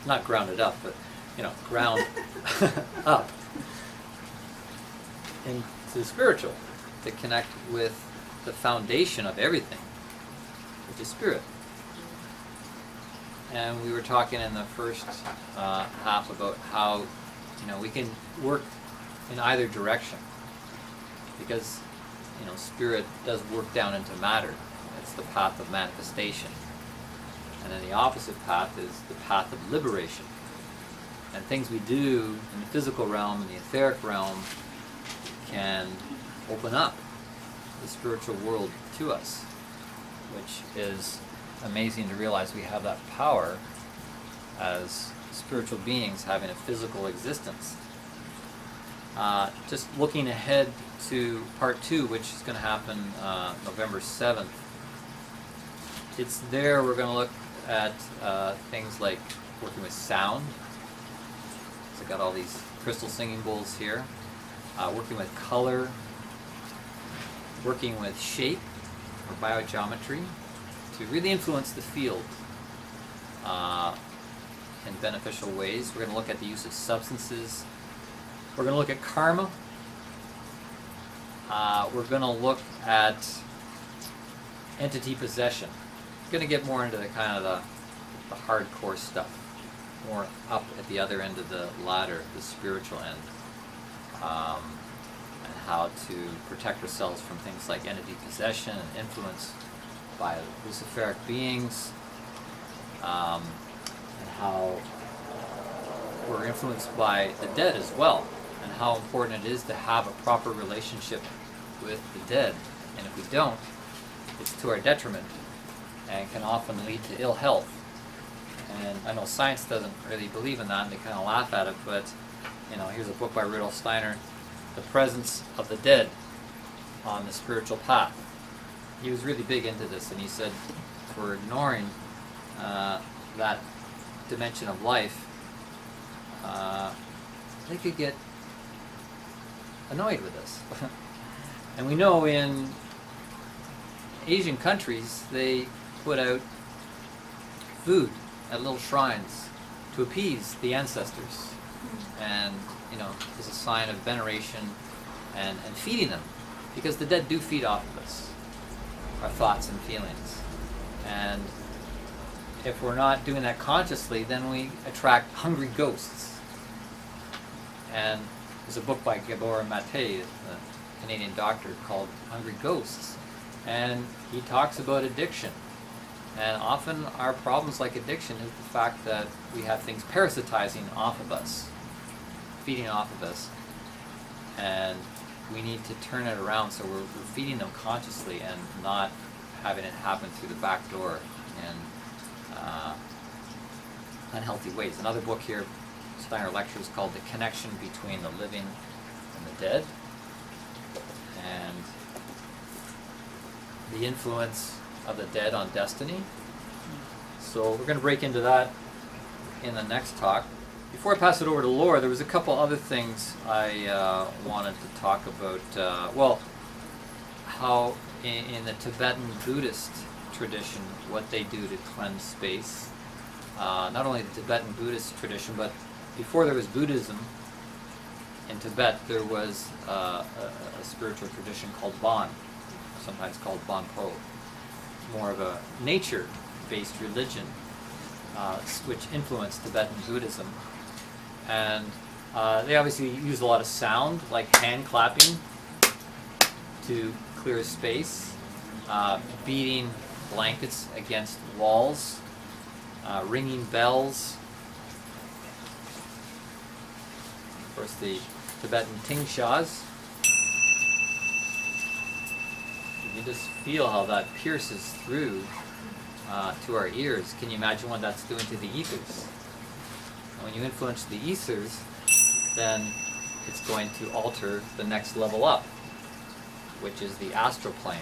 Speaker 1: Not grounded up, but, ground up into the spiritual to connect with the foundation of everything, which is spirit. And we were talking in the first half about how we can work in either direction, because spirit does work down into matter. It's the path of manifestation. And then the opposite path is the path of liberation. And things we do in the physical realm and the etheric realm can open up the spiritual world to us, which is amazing to realize we have that power as spiritual beings having a physical existence. Just looking ahead to part 2, which is going to happen November 7th. It's there we're going to look at things like working with sound. So I've got all these crystal singing bowls here. Working with color. Working with shape or biogeometry to really influence the field in beneficial ways. We're going to look at the use of substances. We're going to look at karma. We're going to look at entity possession. We're going to get more into the kind of the hardcore stuff, more up at the other end of the ladder, the spiritual end, and how to protect ourselves from things like entity possession and influence by Luciferic beings, and how we're influenced by the dead as well, and how important it is to have a proper relationship with the dead. And if we don't, it's to our detriment and can often lead to ill health. And I know science doesn't really believe in that, and they kind of laugh at it, but here's a book by Rudolf Steiner, The Presence of the Dead on the Spiritual Path. He was really big into this, and he said if we're ignoring that dimension of life, they could get annoyed with us. And we know in Asian countries, they put out food at little shrines to appease the ancestors, and as a sign of veneration and feeding them, because the dead do feed off of us, our thoughts and feelings. And if we're not doing that consciously, then we attract hungry ghosts. And there's a book by Gabor Mate, a Canadian doctor, called Hungry Ghosts, and he talks about addiction. And often our problems like addiction is the fact that we have things parasitizing off of us, feeding off of us, and we need to turn it around so we're feeding them consciously and not having it happen through the back door in unhealthy ways. Another book here, Steiner lectures, called The Connection Between the Living and the Dead, and the influence of the dead on destiny. So we're going to break into that in the next talk. before I pass it over to Laura, there was a couple other things I wanted to talk about. Well, how in the Tibetan Buddhist tradition, what they do to cleanse space. Not only the Tibetan Buddhist tradition, but before there was Buddhism in Tibet, there was a spiritual tradition called Bon, sometimes called Bon Po, more of a nature-based religion, which influenced Tibetan Buddhism. And they obviously use a lot of sound, like hand clapping to clear space, beating blankets against walls, ringing bells. Of course, the Tibetan tingshas. You can just feel how that pierces through to our ears. Can you imagine what that's doing to the ethers? And when you influence the ethers, then it's going to alter the next level up, which is the astral plane.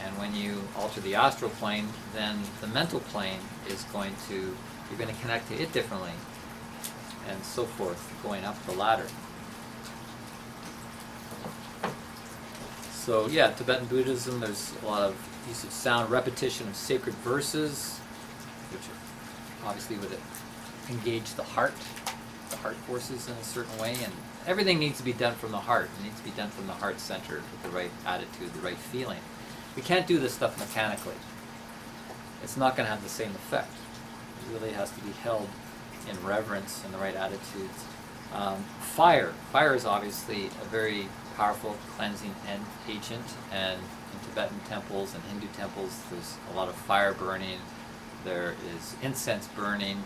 Speaker 1: And when you alter the astral plane, then the mental plane is going to, you're going to connect to it differently, and so forth, going up the ladder. So yeah, Tibetan Buddhism, there's a lot of use of sound, repetition of sacred verses, which obviously would engage the heart forces in a certain way, and everything needs to be done from the heart. It needs to be done from the heart center with the right attitude, the right feeling. We can't do this stuff mechanically. It's not going to have the same effect. It really has to be held in reverence and the right attitudes. Fire. Fire is obviously a very powerful cleansing agent, and in Tibetan temples and Hindu temples there's a lot of fire burning. There is incense burning.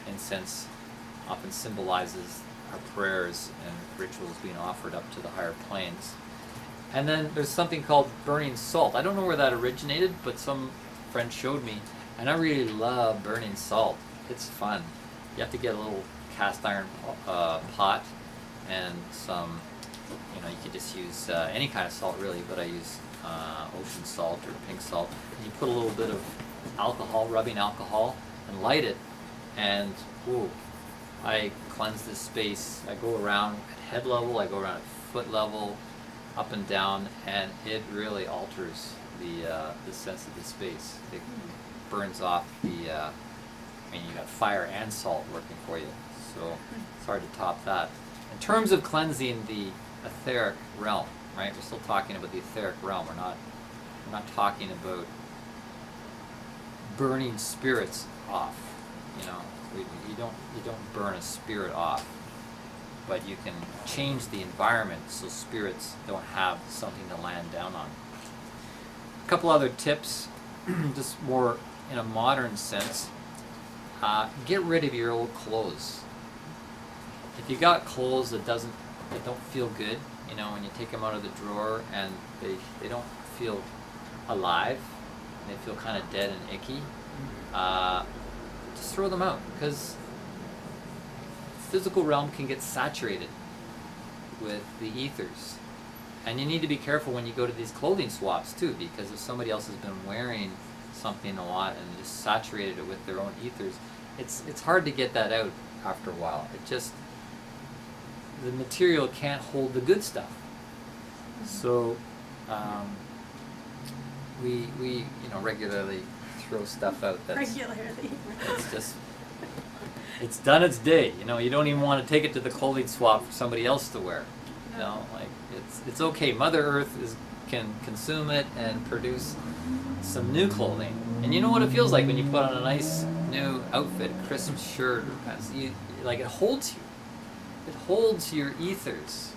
Speaker 1: Incense often symbolizes our prayers and rituals being offered up to the higher planes. And then there's something called burning salt. I don't know where that originated, but some friend showed me, and I really love burning salt. It's fun. You have to get a little cast iron pot and some, you could just use any kind of salt really, but I use ocean salt or pink salt. And you put a little bit of alcohol, rubbing alcohol, and light it, and ooh, I cleanse this space. I go around at head level, I go around at foot level, up and down, and it really alters the sense of the space. It burns off the, you got fire and salt working for you, so it's hard to top that. In terms of cleansing the etheric realm, right? We're still talking about the etheric realm. We're not talking about burning spirits off. You don't burn a spirit off, but you can change the environment so spirits don't have something to land down on. A couple other tips, just more in a modern sense. Get rid of your old clothes. If you got clothes that don't feel good, when you take them out of the drawer and they don't feel alive, and they feel kind of dead and icky, just throw them out, because the physical realm can get saturated with the ethers. And you need to be careful when you go to these clothing swaps too, because if somebody else has been wearing something a lot and just saturated it with their own ethers, it's hard to get that out after a while. The material can't hold the good stuff. So we regularly throw stuff out that's it's done its day. You don't even want to take it to the clothing swap for somebody else to wear. It's okay. Mother Earth can consume it and produce some new clothing. And you know what it feels like when you put on a nice new outfit, a crisp shirt or pants. It holds you. It holds your ethers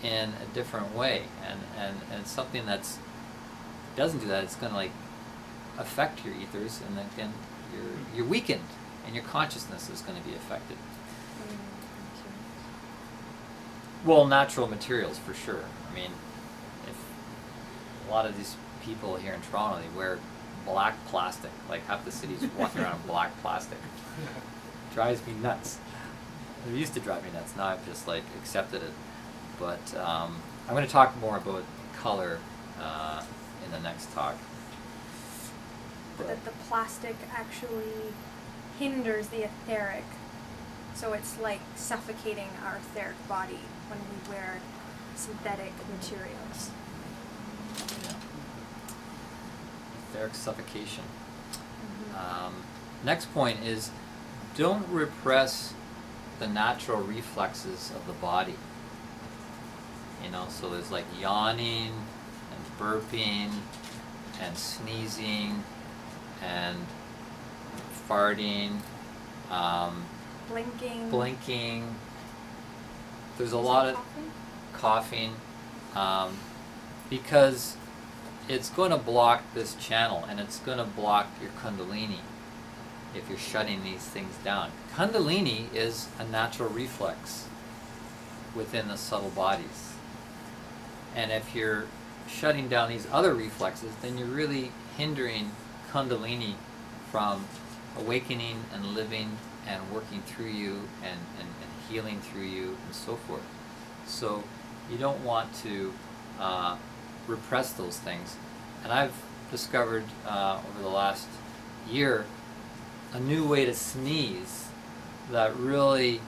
Speaker 1: in a different way, and something that's doesn't do that, it's going to affect your ethers, and then you're weakened, and your consciousness is going to be affected. Well, natural materials for sure. If a lot of these people here in Toronto, they wear black plastic, like half the city's walking around in black plastic. Drives me nuts. It used to drive me nuts. Now I've just accepted it. But I'm going to talk more about color in the next talk.
Speaker 4: That the plastic actually hinders the etheric So it's like suffocating our etheric body when we wear synthetic materials.
Speaker 1: Yeah. Etheric suffocation. Next point is, don't repress the natural reflexes of the body. You know, so there's like yawning and burping and sneezing and farting, blinking. There's a lot of coughing, because it's going to block this channel, and it's going to block your kundalini if you're shutting these things down. Kundalini is a natural reflex within the subtle bodies. And if you're shutting down these other reflexes, then you're really hindering kundalini from awakening and living and working through you and healing through you and so forth. So you don't want to repress those things. And I've discovered over the last year a new way to sneeze that really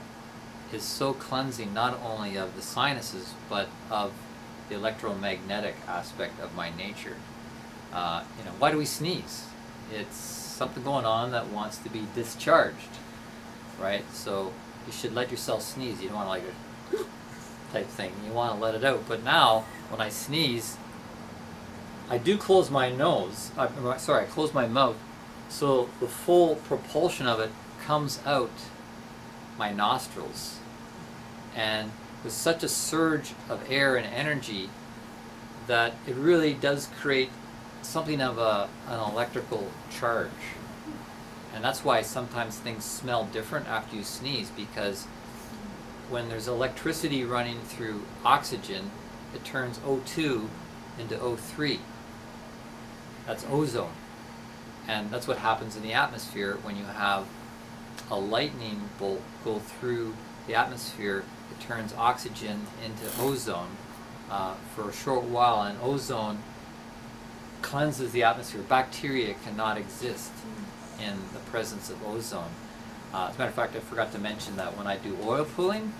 Speaker 1: is so cleansing, not only of the sinuses but of the electromagnetic aspect of my nature. You know, why do we sneeze? It's something going on that wants to be discharged, right? So you should let yourself sneeze. You don't want to like a type thing. You want to let it out. But now, when I sneeze, I do close my nose. I close my mouth, so the full propulsion of it comes out my nostrils, and with such a surge of air and energy that it really does create something of an electrical charge. And that's why sometimes things smell different after you sneeze, because when there's electricity running through oxygen, it turns O2 into O3. That's ozone. And that's what happens in the atmosphere when you have a lightning bolt go through the atmosphere. It turns oxygen into ozone for a short while, and ozone cleanses the atmosphere. Bacteria cannot exist in the presence of ozone. As a matter of fact, I forgot to mention that when I do oil pulling,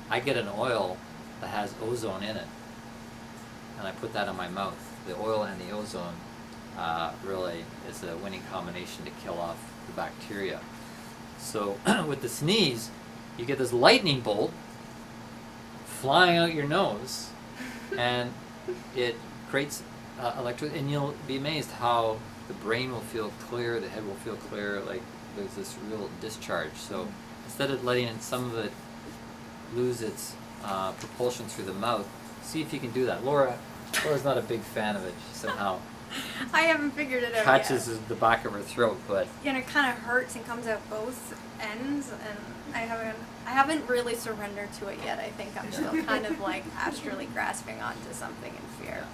Speaker 1: I get an oil that has ozone in it, and I put that in my mouth. The oil and the ozone really is a winning combination to kill off the bacteria. So with the sneeze, you get this lightning bolt flying out your nose, and it creates electricity, and you'll be amazed how the brain will feel clear, the head will feel clear, like there's this real discharge. So instead of letting some of it lose its propulsion through the mouth, see if you can do that. Laura's not a big fan of it. She somehow
Speaker 4: I haven't figured it out
Speaker 1: catches
Speaker 4: yet.
Speaker 1: the back of her throat, but
Speaker 4: And it kind of hurts and comes out both ends, and I haven't really surrendered to it yet. I think I'm still kind of like astrally grasping onto something in fear.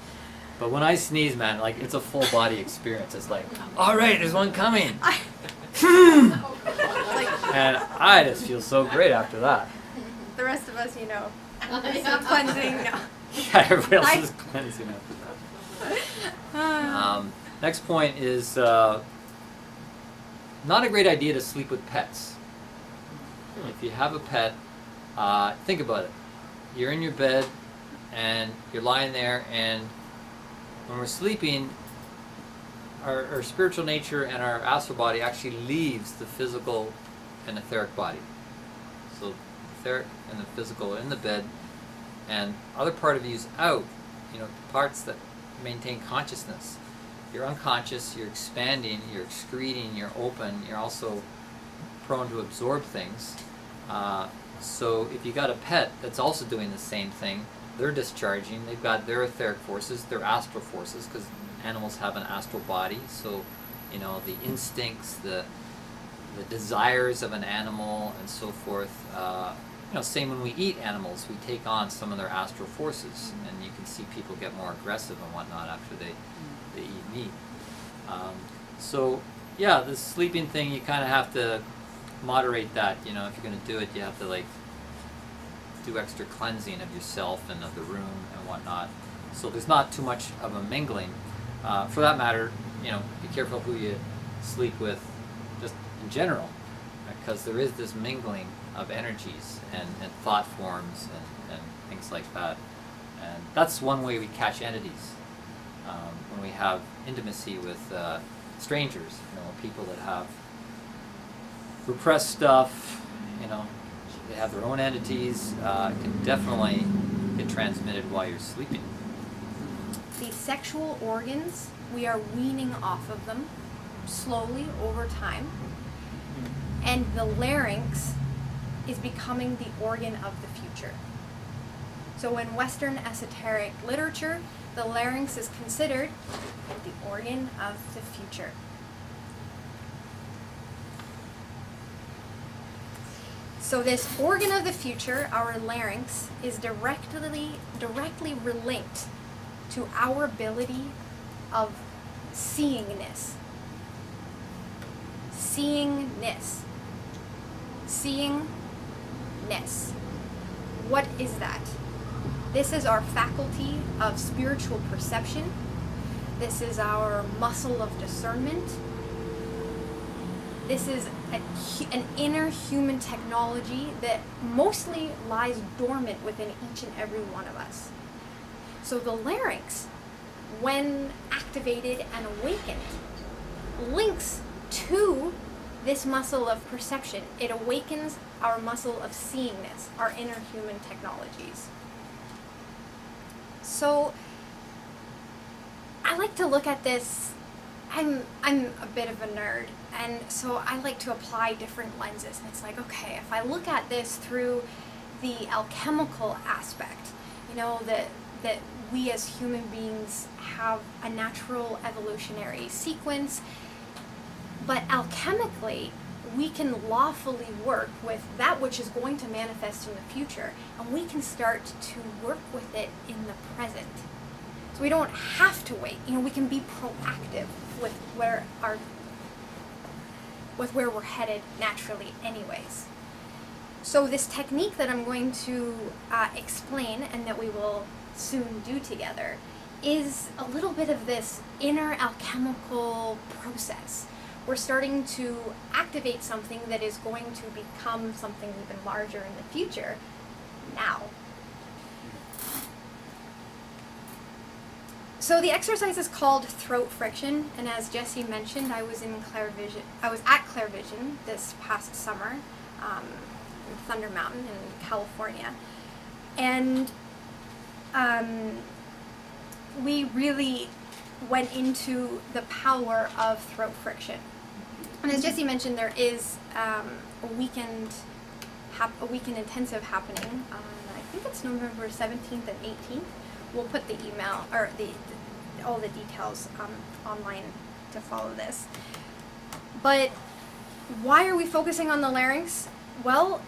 Speaker 1: But when I sneeze, man, like it's a full body experience. It's like, all right, there's one coming. And I just feel so great after that.
Speaker 4: The rest of us, you know, cleansing. No.
Speaker 1: Yeah, everybody else is cleansing after that. Next point is not a great idea to sleep with pets. If you have a pet, think about it. You're in your bed and you're lying there, and when we're sleeping, our spiritual nature and our astral body actually leaves the physical and etheric body. So etheric and the physical are in the bed, and other part of you is out, you know, parts that maintain consciousness. You're unconscious, you're expanding, you're excreting, you're open, you're also prone to absorb things. So if you got a pet that's also doing the same thing, they're discharging, they've got their etheric forces, their astral forces, because animals have an astral body, so you know, the instincts, the desires of an animal and so forth. You know, same when we eat animals, we take on some of their astral forces, and you can see people get more aggressive and whatnot after they eat meat. So yeah, this sleeping thing, you kind of have to moderate that. You know, if you're going to do it, you have to like do extra cleansing of yourself and of the room and whatnot. So there's not too much of a mingling. For that matter, you know, be careful who you sleep with, just in general. because there is this mingling of energies and thought forms and things like that. And that's one way we catch entities, when we have intimacy with strangers, people that have repressed stuff, they have their own entities, it can definitely get transmitted while you're sleeping.
Speaker 4: The sexual organs, we are weaning off of them slowly over time. And the larynx is becoming the organ of the future. So in Western esoteric literature, the larynx is considered the organ of the future. So this organ of the future, our larynx, is directly linked to our ability of seeingness. Seeingness. Seeingness. What is that? This is our faculty of spiritual perception. This is our muscle of discernment. This is an inner human technology that mostly lies dormant within each and every one of us. So the larynx, when activated and awakened, links to this muscle of perception. It awakens our muscle of seeingness, our inner human technologies. So I like to look at this. I'm a bit of a nerd, and so I like to apply different lenses. And it's like, okay, if I look at this through the alchemical aspect, that we as human beings have a natural evolutionary sequence, but alchemically, we can lawfully work with that which is going to manifest in the future, and we can start to work with it in the present. So we don't have to wait. We can be proactive with where we're headed naturally anyways. So this technique that I'm going to explain and that we will soon do together is a little bit of this inner alchemical process. We're starting to activate something that is going to become something even larger in the future now. So the exercise is called throat friction, and as Jessie mentioned, I was at Clairvision this past summer in Thunder Mountain in California, and we really went into the power of throat friction. And as Jessie mentioned, there is a weekend intensive happening. I think it's November 17th and 18th. We'll put the email or all the details online to follow this. But why are we focusing on the larynx? Well,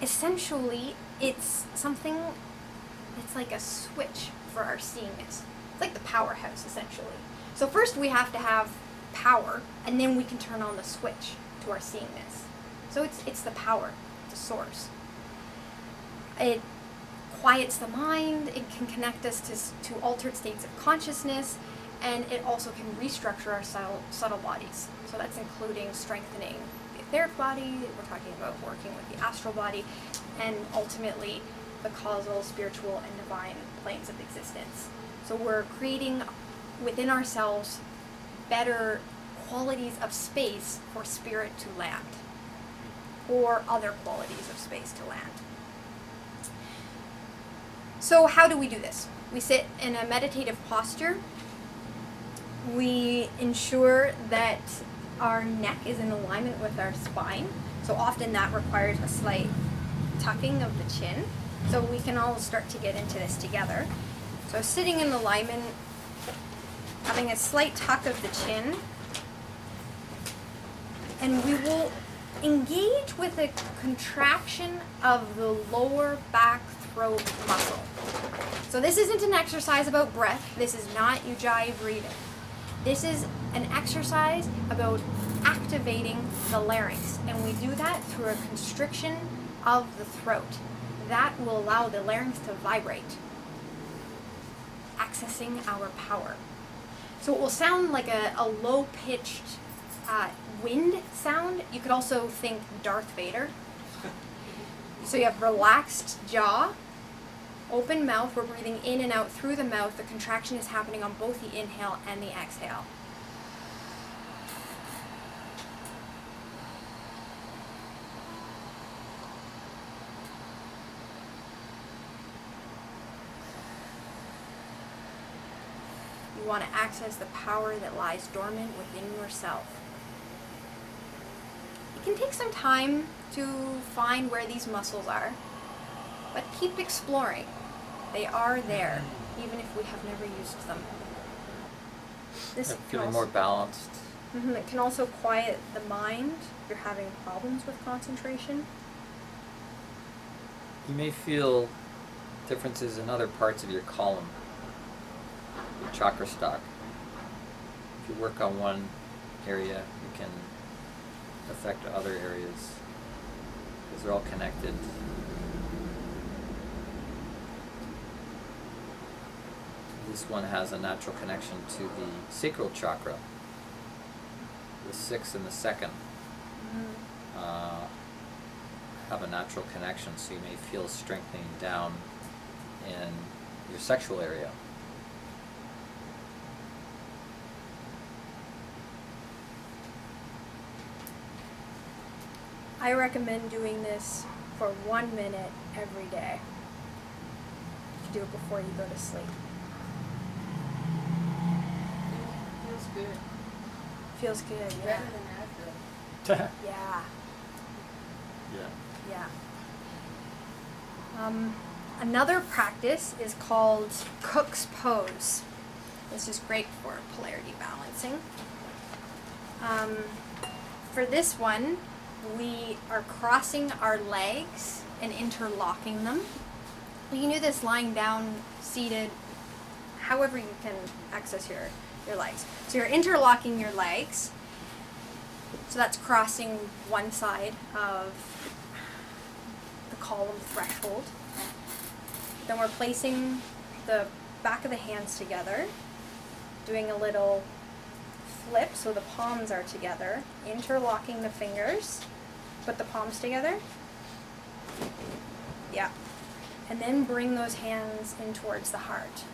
Speaker 4: essentially, it's something that's like a switch for our seingness. It's like the powerhouse, essentially. So first we have to have power, and then we can turn on the switch to our seingness. So it's the power, the source. It quiets the mind, it can connect us to altered states of consciousness, and it also can restructure our subtle bodies. So that's including strengthening the etheric body, we're talking about working with the astral body, and ultimately the causal, spiritual, and divine planes of existence. So we're creating within ourselves better qualities of space for spirit to land, or other qualities of space to land. So how do we do this? We sit in a meditative posture. We ensure that our neck is in alignment with our spine. So often that requires a slight tucking of the chin. So we can all start to get into this together. So sitting in alignment, having a slight tuck of the chin, and we will engage with a contraction of the lower back throat muscle. So this isn't an exercise about breath. This is not ujjayi breathing. This is an exercise about activating the larynx, and we do that through a constriction of the throat. That will allow the larynx to vibrate, accessing our power. So it will sound like a low-pitched wind sound sound. You could also think Darth Vader. So you have relaxed jaw, open mouth. We're breathing in and out through the mouth. The contraction is happening on both the inhale and the exhale. You want to access the power that lies dormant within yourself. It can take some time to find where these muscles are, but keep exploring. They are there, even if we have never used them. This
Speaker 1: I'm feeling more balanced.
Speaker 4: It can also quiet the mind if you're having problems with concentration.
Speaker 1: You may feel differences in other parts of your column, your chakra stock. If you work on one area, you can affect other areas because they're all connected. This one has a natural connection to the sacral chakra. The 6th and the 2nd have a natural connection, so you may feel strengthening down in your sexual area.
Speaker 4: I recommend doing this for 1 minute every day. You do it before you go to sleep.
Speaker 3: Feels good.
Speaker 4: Feels good, yeah.
Speaker 3: Better than Advil.
Speaker 4: Yeah,
Speaker 1: Yeah.
Speaker 4: yeah. Another practice is called Cook's Pose. This is great for polarity balancing. For this one, we are crossing our legs and interlocking them. You can do this lying down, seated, however you can access your legs. So you're interlocking your legs. So that's crossing one side of the column threshold. Then we're placing the back of the hands together, doing a little flip so the palms are together, interlocking the fingers, put the palms together. Yeah. And then bring those hands in towards the heart.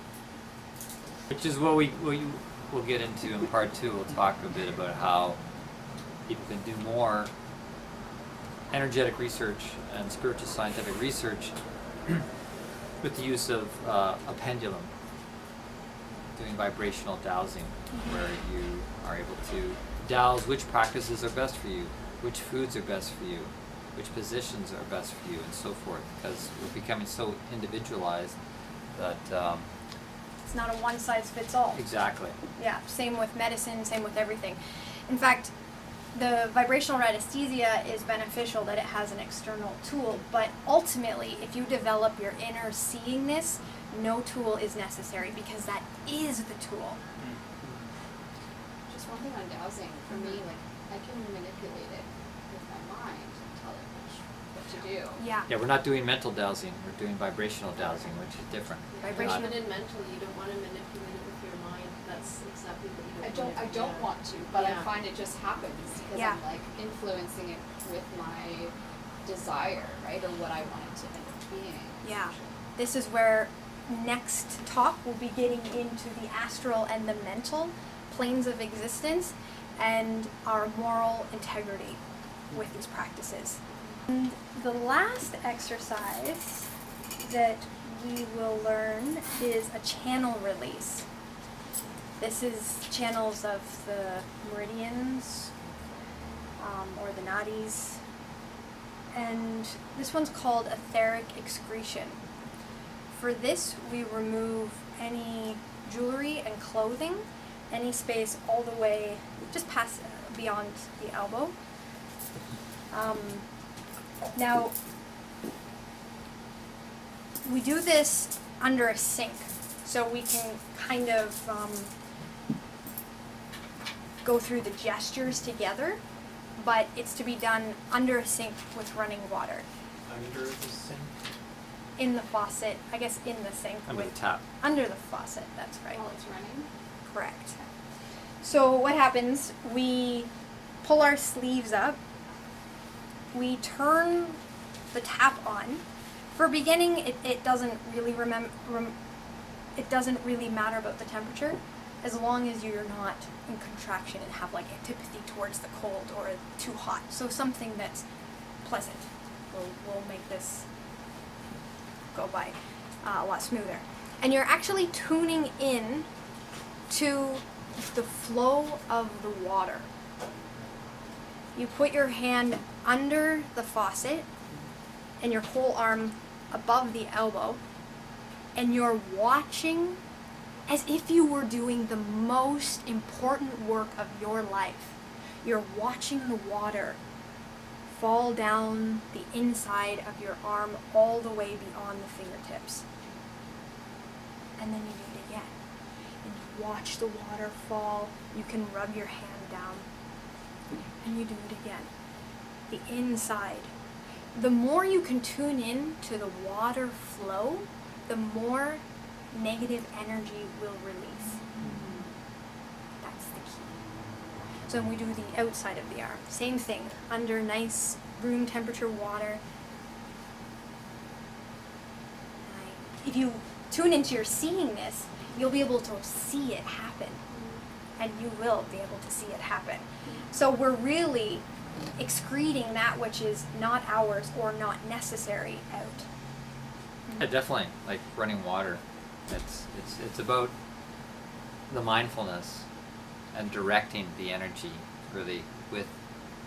Speaker 1: Which is what we'll get into in part 2. We'll talk a bit about how people can do more energetic research and spiritual scientific research with the use of a pendulum, doing vibrational dowsing, where you are able to dowse which practices are best for you, which foods are best for you, which positions are best for you, and so forth, because we're becoming so individualized that
Speaker 4: It's not a one-size-fits-all.
Speaker 1: exactly.
Speaker 4: Yeah, same with medicine, same with everything. In fact, the vibrational anesthesia is beneficial that it has an external tool, but ultimately, if you develop your inner seeingness, no tool is necessary because that is the tool.
Speaker 3: Just one thing on dowsing, for me, like, I can manipulate it with my mind and tell it what to do.
Speaker 4: Yeah.
Speaker 1: Yeah, we're not doing mental dowsing, we're doing vibrational dowsing, which is different.
Speaker 4: Vibration-
Speaker 3: Even in mental, you don't want to manipulate it with your mind. That's exactly what you
Speaker 5: I
Speaker 3: don't
Speaker 5: don't
Speaker 3: want to do.
Speaker 5: want to, but
Speaker 3: Yeah.
Speaker 5: I find it just happens because
Speaker 4: Yeah.
Speaker 5: I'm like influencing it with my desire, right? Or what I want it to end up being.
Speaker 4: Yeah.
Speaker 5: essentially.
Speaker 4: This is where next talk will be getting into the astral and the mental planes of existence and our moral integrity with these practices. And the last exercise that we will learn is a channel release. This is channels of the meridians or the nadis. And this one's called etheric excretion. For this, we remove any jewelry and clothing, any space all the way just past beyond the elbow. Now, we do this under a sink, so we can kind of go through the gestures together, but it's to be done under a sink with running water.
Speaker 6: Under the sink?
Speaker 4: In the faucet, I guess in the sink.
Speaker 1: Under the
Speaker 4: with-
Speaker 1: tap.
Speaker 4: Under the faucet, that's right.
Speaker 3: While it's running.
Speaker 4: Correct. So what happens, we pull our sleeves up we turn the tap on. For beginning, it doesn't really it doesn't really matter about the temperature, as long as you're not in contraction and have like antipathy towards the cold or too hot. So something that's pleasant will make this go by a lot smoother. And you're actually tuning in to the flow of the water. You put your hand under the faucet and your whole arm above the elbow, and you're watching as if you were doing the most important work of your life. You're watching the water fall down the inside of your arm all the way beyond the fingertips. And then you do it again. And you watch the water fall. You can rub your hand down. And you do it again. The inside. The more you can tune in to the water flow, the more negative energy will release. That's the key. So when we do the outside of the arm, same thing, under nice room temperature water. If you tune into your seeing this, you'll be able to see it happen. And you will be able to see it happen. So we're really excreting that which is not ours or not necessary out.
Speaker 1: Yeah, definitely, like running water. It's about the mindfulness and directing the energy really with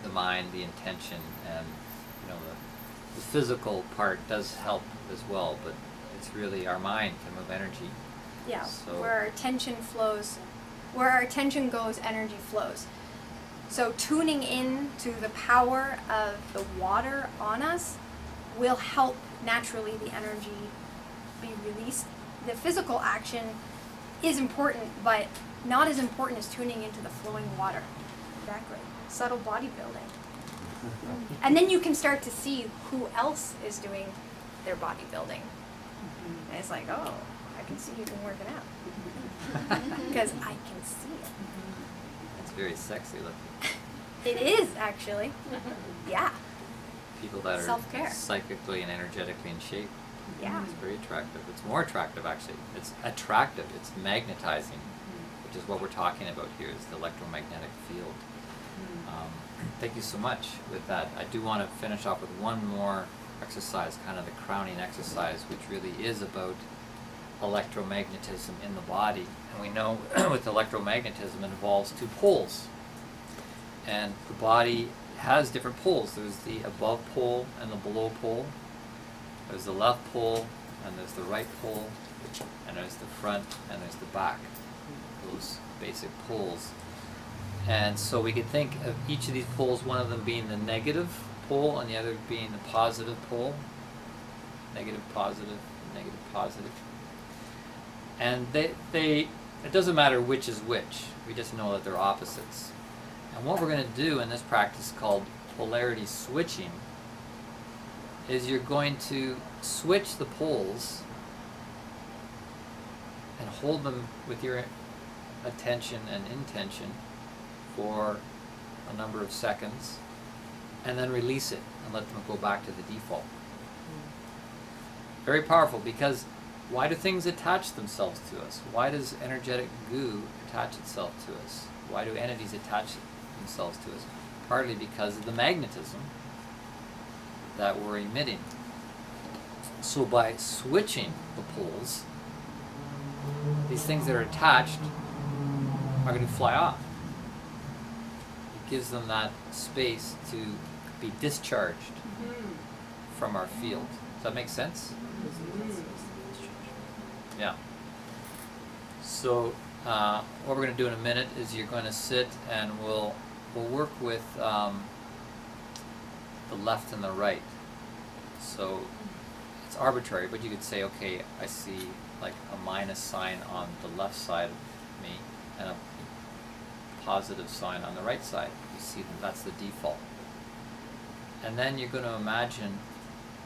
Speaker 1: the mind, the intention, and the physical part does help as well, but it's really our mind can move energy.
Speaker 4: Yeah,
Speaker 1: So,
Speaker 4: where our attention flows, where our attention goes, energy flows. So tuning in to the power of the water on us will help naturally the energy be released. The physical action is important, but not as important as tuning into the flowing water. Exactly. Subtle bodybuilding. And then you can start to see who else is doing their bodybuilding. And it's like, oh, I can see you've been working out. Because I can see it.
Speaker 1: it's very sexy looking.
Speaker 4: It is, actually. Yeah.
Speaker 1: People that are
Speaker 4: Self-care.
Speaker 1: psychically and energetically in shape.
Speaker 4: Yeah.
Speaker 1: It's very attractive. It's more attractive, actually. It's attractive. It's magnetizing, which is what we're talking about here, is the electromagnetic field. Thank you so much with that. I do want to finish off with one more exercise, kind of the crowning exercise, which really is about electromagnetism in the body. And we know with electromagnetism it involves two poles. And the body has different poles. There's the above pole and the below pole. There's the left pole, and there's the right pole, and there's the front, and there's the back. Those basic poles. And so we could think of each of these poles, one of them being the negative pole, and the other being the positive pole. Negative, positive, negative, positive. And it doesn't matter which is which. We just know that they're opposites. And what we're going to do in this practice called polarity switching is you're going to switch the poles and hold them with your attention and intention for a number of seconds, and then release it and let them go back to the default. Very powerful, because why do things attach themselves to us? Why does energetic goo attach itself to us? Why do entities attach themselves to us? Partly because of the magnetism that we're emitting. So by switching the poles, these things that are attached are going to fly off. It gives them that space to be discharged from our field. Does that make sense? Yeah. So what we're going to do in a minute is you're going to sit and we'll work with the left and the right. So it's arbitrary, but you could say, okay, I see like a minus sign on the left side of me and a positive sign on the right side. You see that's the default. And then you're going to imagine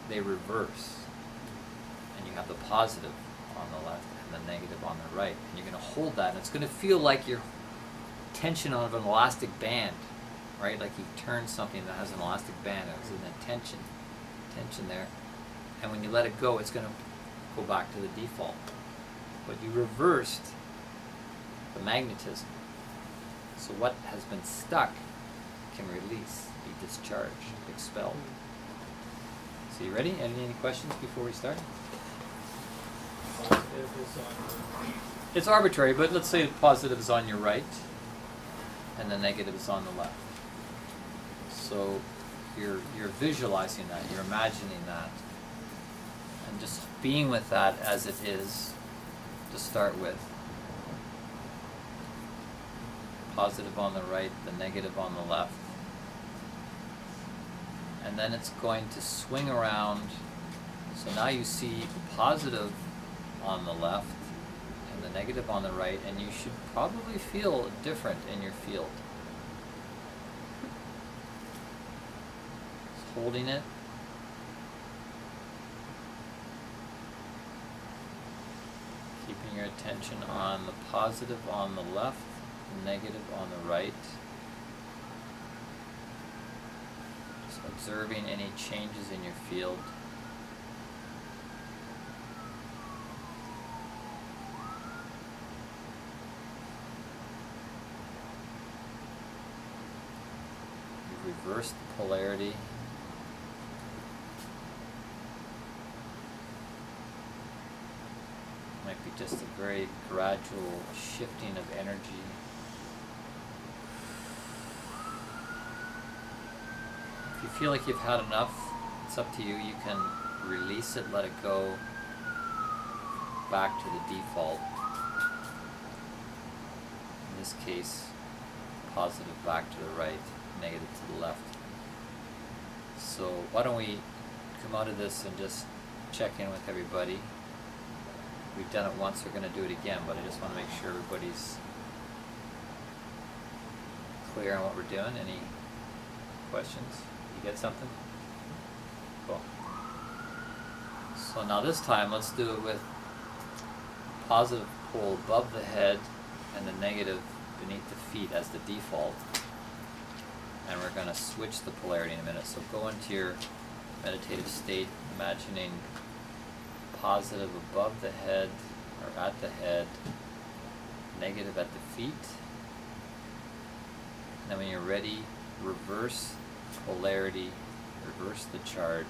Speaker 1: they reverse. And you have the positive on the left and the negative on the right. And you're going to hold that, and it's going to feel like your tension of an elastic band right? Like you turn something that has an elastic band, there's a tension there, and when you let it go, it's going to go back to the default. But you reversed the magnetism. So what has been stuck can release, be discharged, expelled. So you ready? Any questions before we start? It's arbitrary, but let's say the positive is on your right and the negative is on the left. So you're visualizing that, you're imagining that, and just being with that as it is to start with. Positive on the right, the negative on the left. And then it's going to swing around. So now you see the positive on the left and the negative on the right, and you should probably feel different in your field. Just holding it. Keeping your attention on the positive on the left, the negative on the right. Just observing any changes in your field. You've reversed the polarity. Might be just a very gradual shifting of energy. If you feel like you've had enough, it's up to you. You can release it, let it go back to the default. In this case, positive back to the right, negative to the left. So why don't we come out of this and just check in with everybody. We've done it once, we're going to do it again, but I just want to make sure everybody's clear on what we're doing. Any questions? You get something? Cool. So now this time, let's do it with positive pole above the head and the negative beneath the feet as the default. And we're going to switch the polarity in a minute. So go into your meditative state, imagining positive above the head or at the head, negative at the feet. And then when you're ready, reverse polarity, reverse the charge.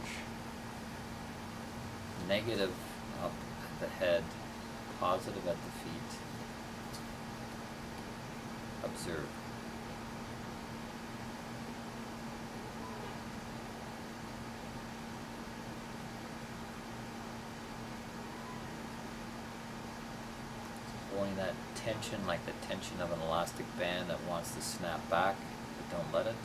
Speaker 1: Negative up at the head, positive at the feet. Observe. Holding that tension like the tension of an elastic band that wants to snap back, but don't let it.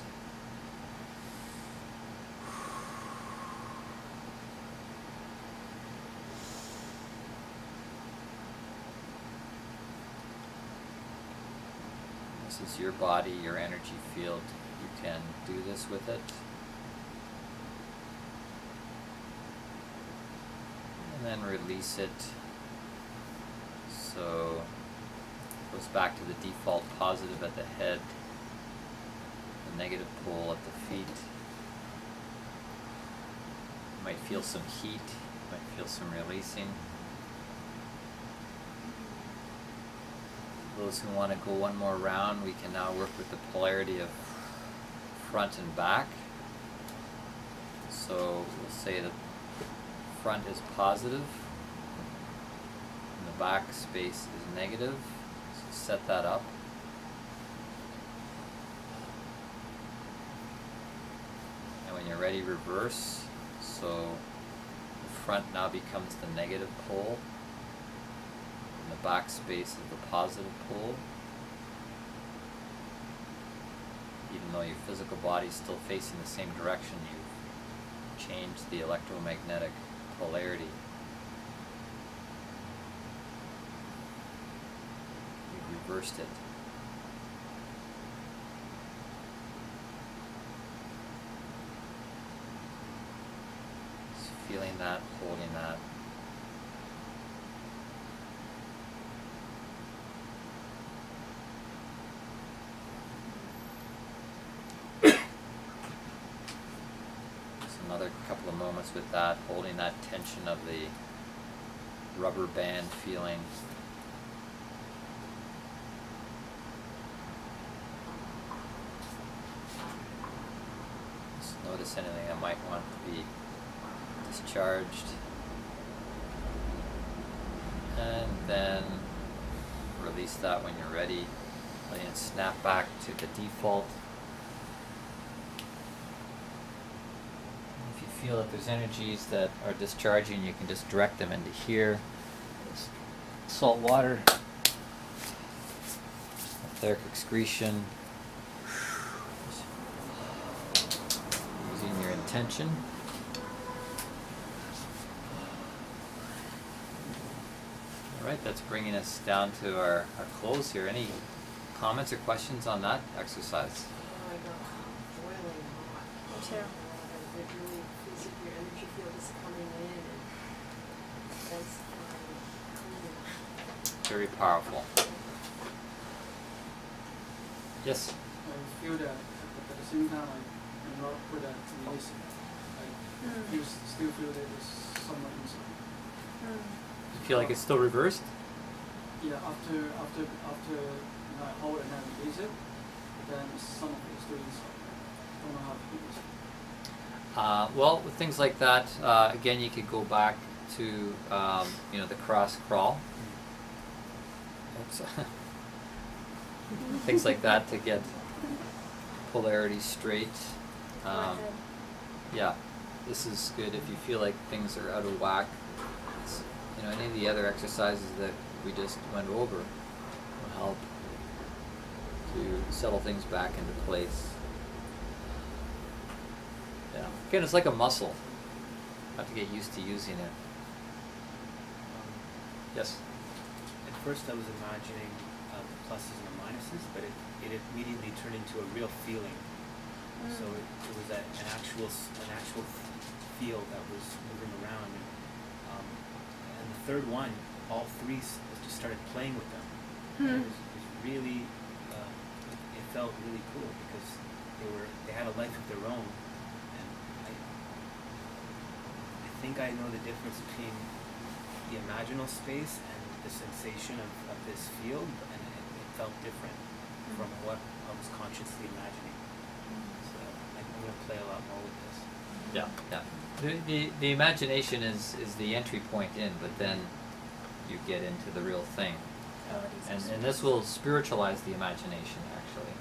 Speaker 1: This is your body, your energy field. You can do this with it. And then release it. So it goes back to the default positive at the head, the negative pole at the feet. You might feel some heat, you might feel some releasing. Those who want to go one more round, we can now work with the polarity of front and back. So we'll say the front is positive. The back space is negative, so set that up. And when you're ready, reverse. So the front now becomes the negative pole, and the back space is the positive pole. Even though your physical body is still facing the same direction, you've changed the electromagnetic polarity. Reversed it. Just feeling that, holding that. another couple of moments with that, holding that tension of the rubber band feeling. Just notice anything that might want to be discharged. And then release that when you're ready. Letting it snap back to the default. If you feel that there's energies that are discharging, you can just direct them into here. This salt water, etheric excretion, using your intention. Alright, that's bringing us down to our close here. Any comments or questions on that exercise?
Speaker 6: Oh, I got boiling hot.
Speaker 2: Me too.
Speaker 6: And it really feels like your energy field is coming in and that's clean.
Speaker 1: Very powerful. Yes?
Speaker 7: I feel that, but at the same time, I'm not good at releasing it. Still feel that there's someone inside.
Speaker 1: You feel like it's still reversed?
Speaker 7: Yeah, after I hold and then release it, then some of it is still inside. I don't know how to do this.
Speaker 1: Well, with things like that, again, you could go back to you know, the cross crawl. Oops. Things like that to get polarity straight. Yeah, this is good if you feel like things are out of whack. You know, any of the other exercises that we just went over will help to settle things back into place. Yeah. Again, it's like a muscle. You have to get used to using it. Yes?
Speaker 8: At first I was imagining the pluses and the minuses, but it immediately turned into a real feeling. So it was an actual field that was moving around. And the third one, all three just started playing with them. And it was really, it felt really cool because they had a life of their own. And I think I know the difference between the imaginal space and the sensation of this field, and it felt different from what I was consciously imagining. So I'm going to play a lot more with this.
Speaker 1: Yeah, yeah. The imagination is the entry point in, but then you get into the real thing. And this will spiritualize the imagination, actually.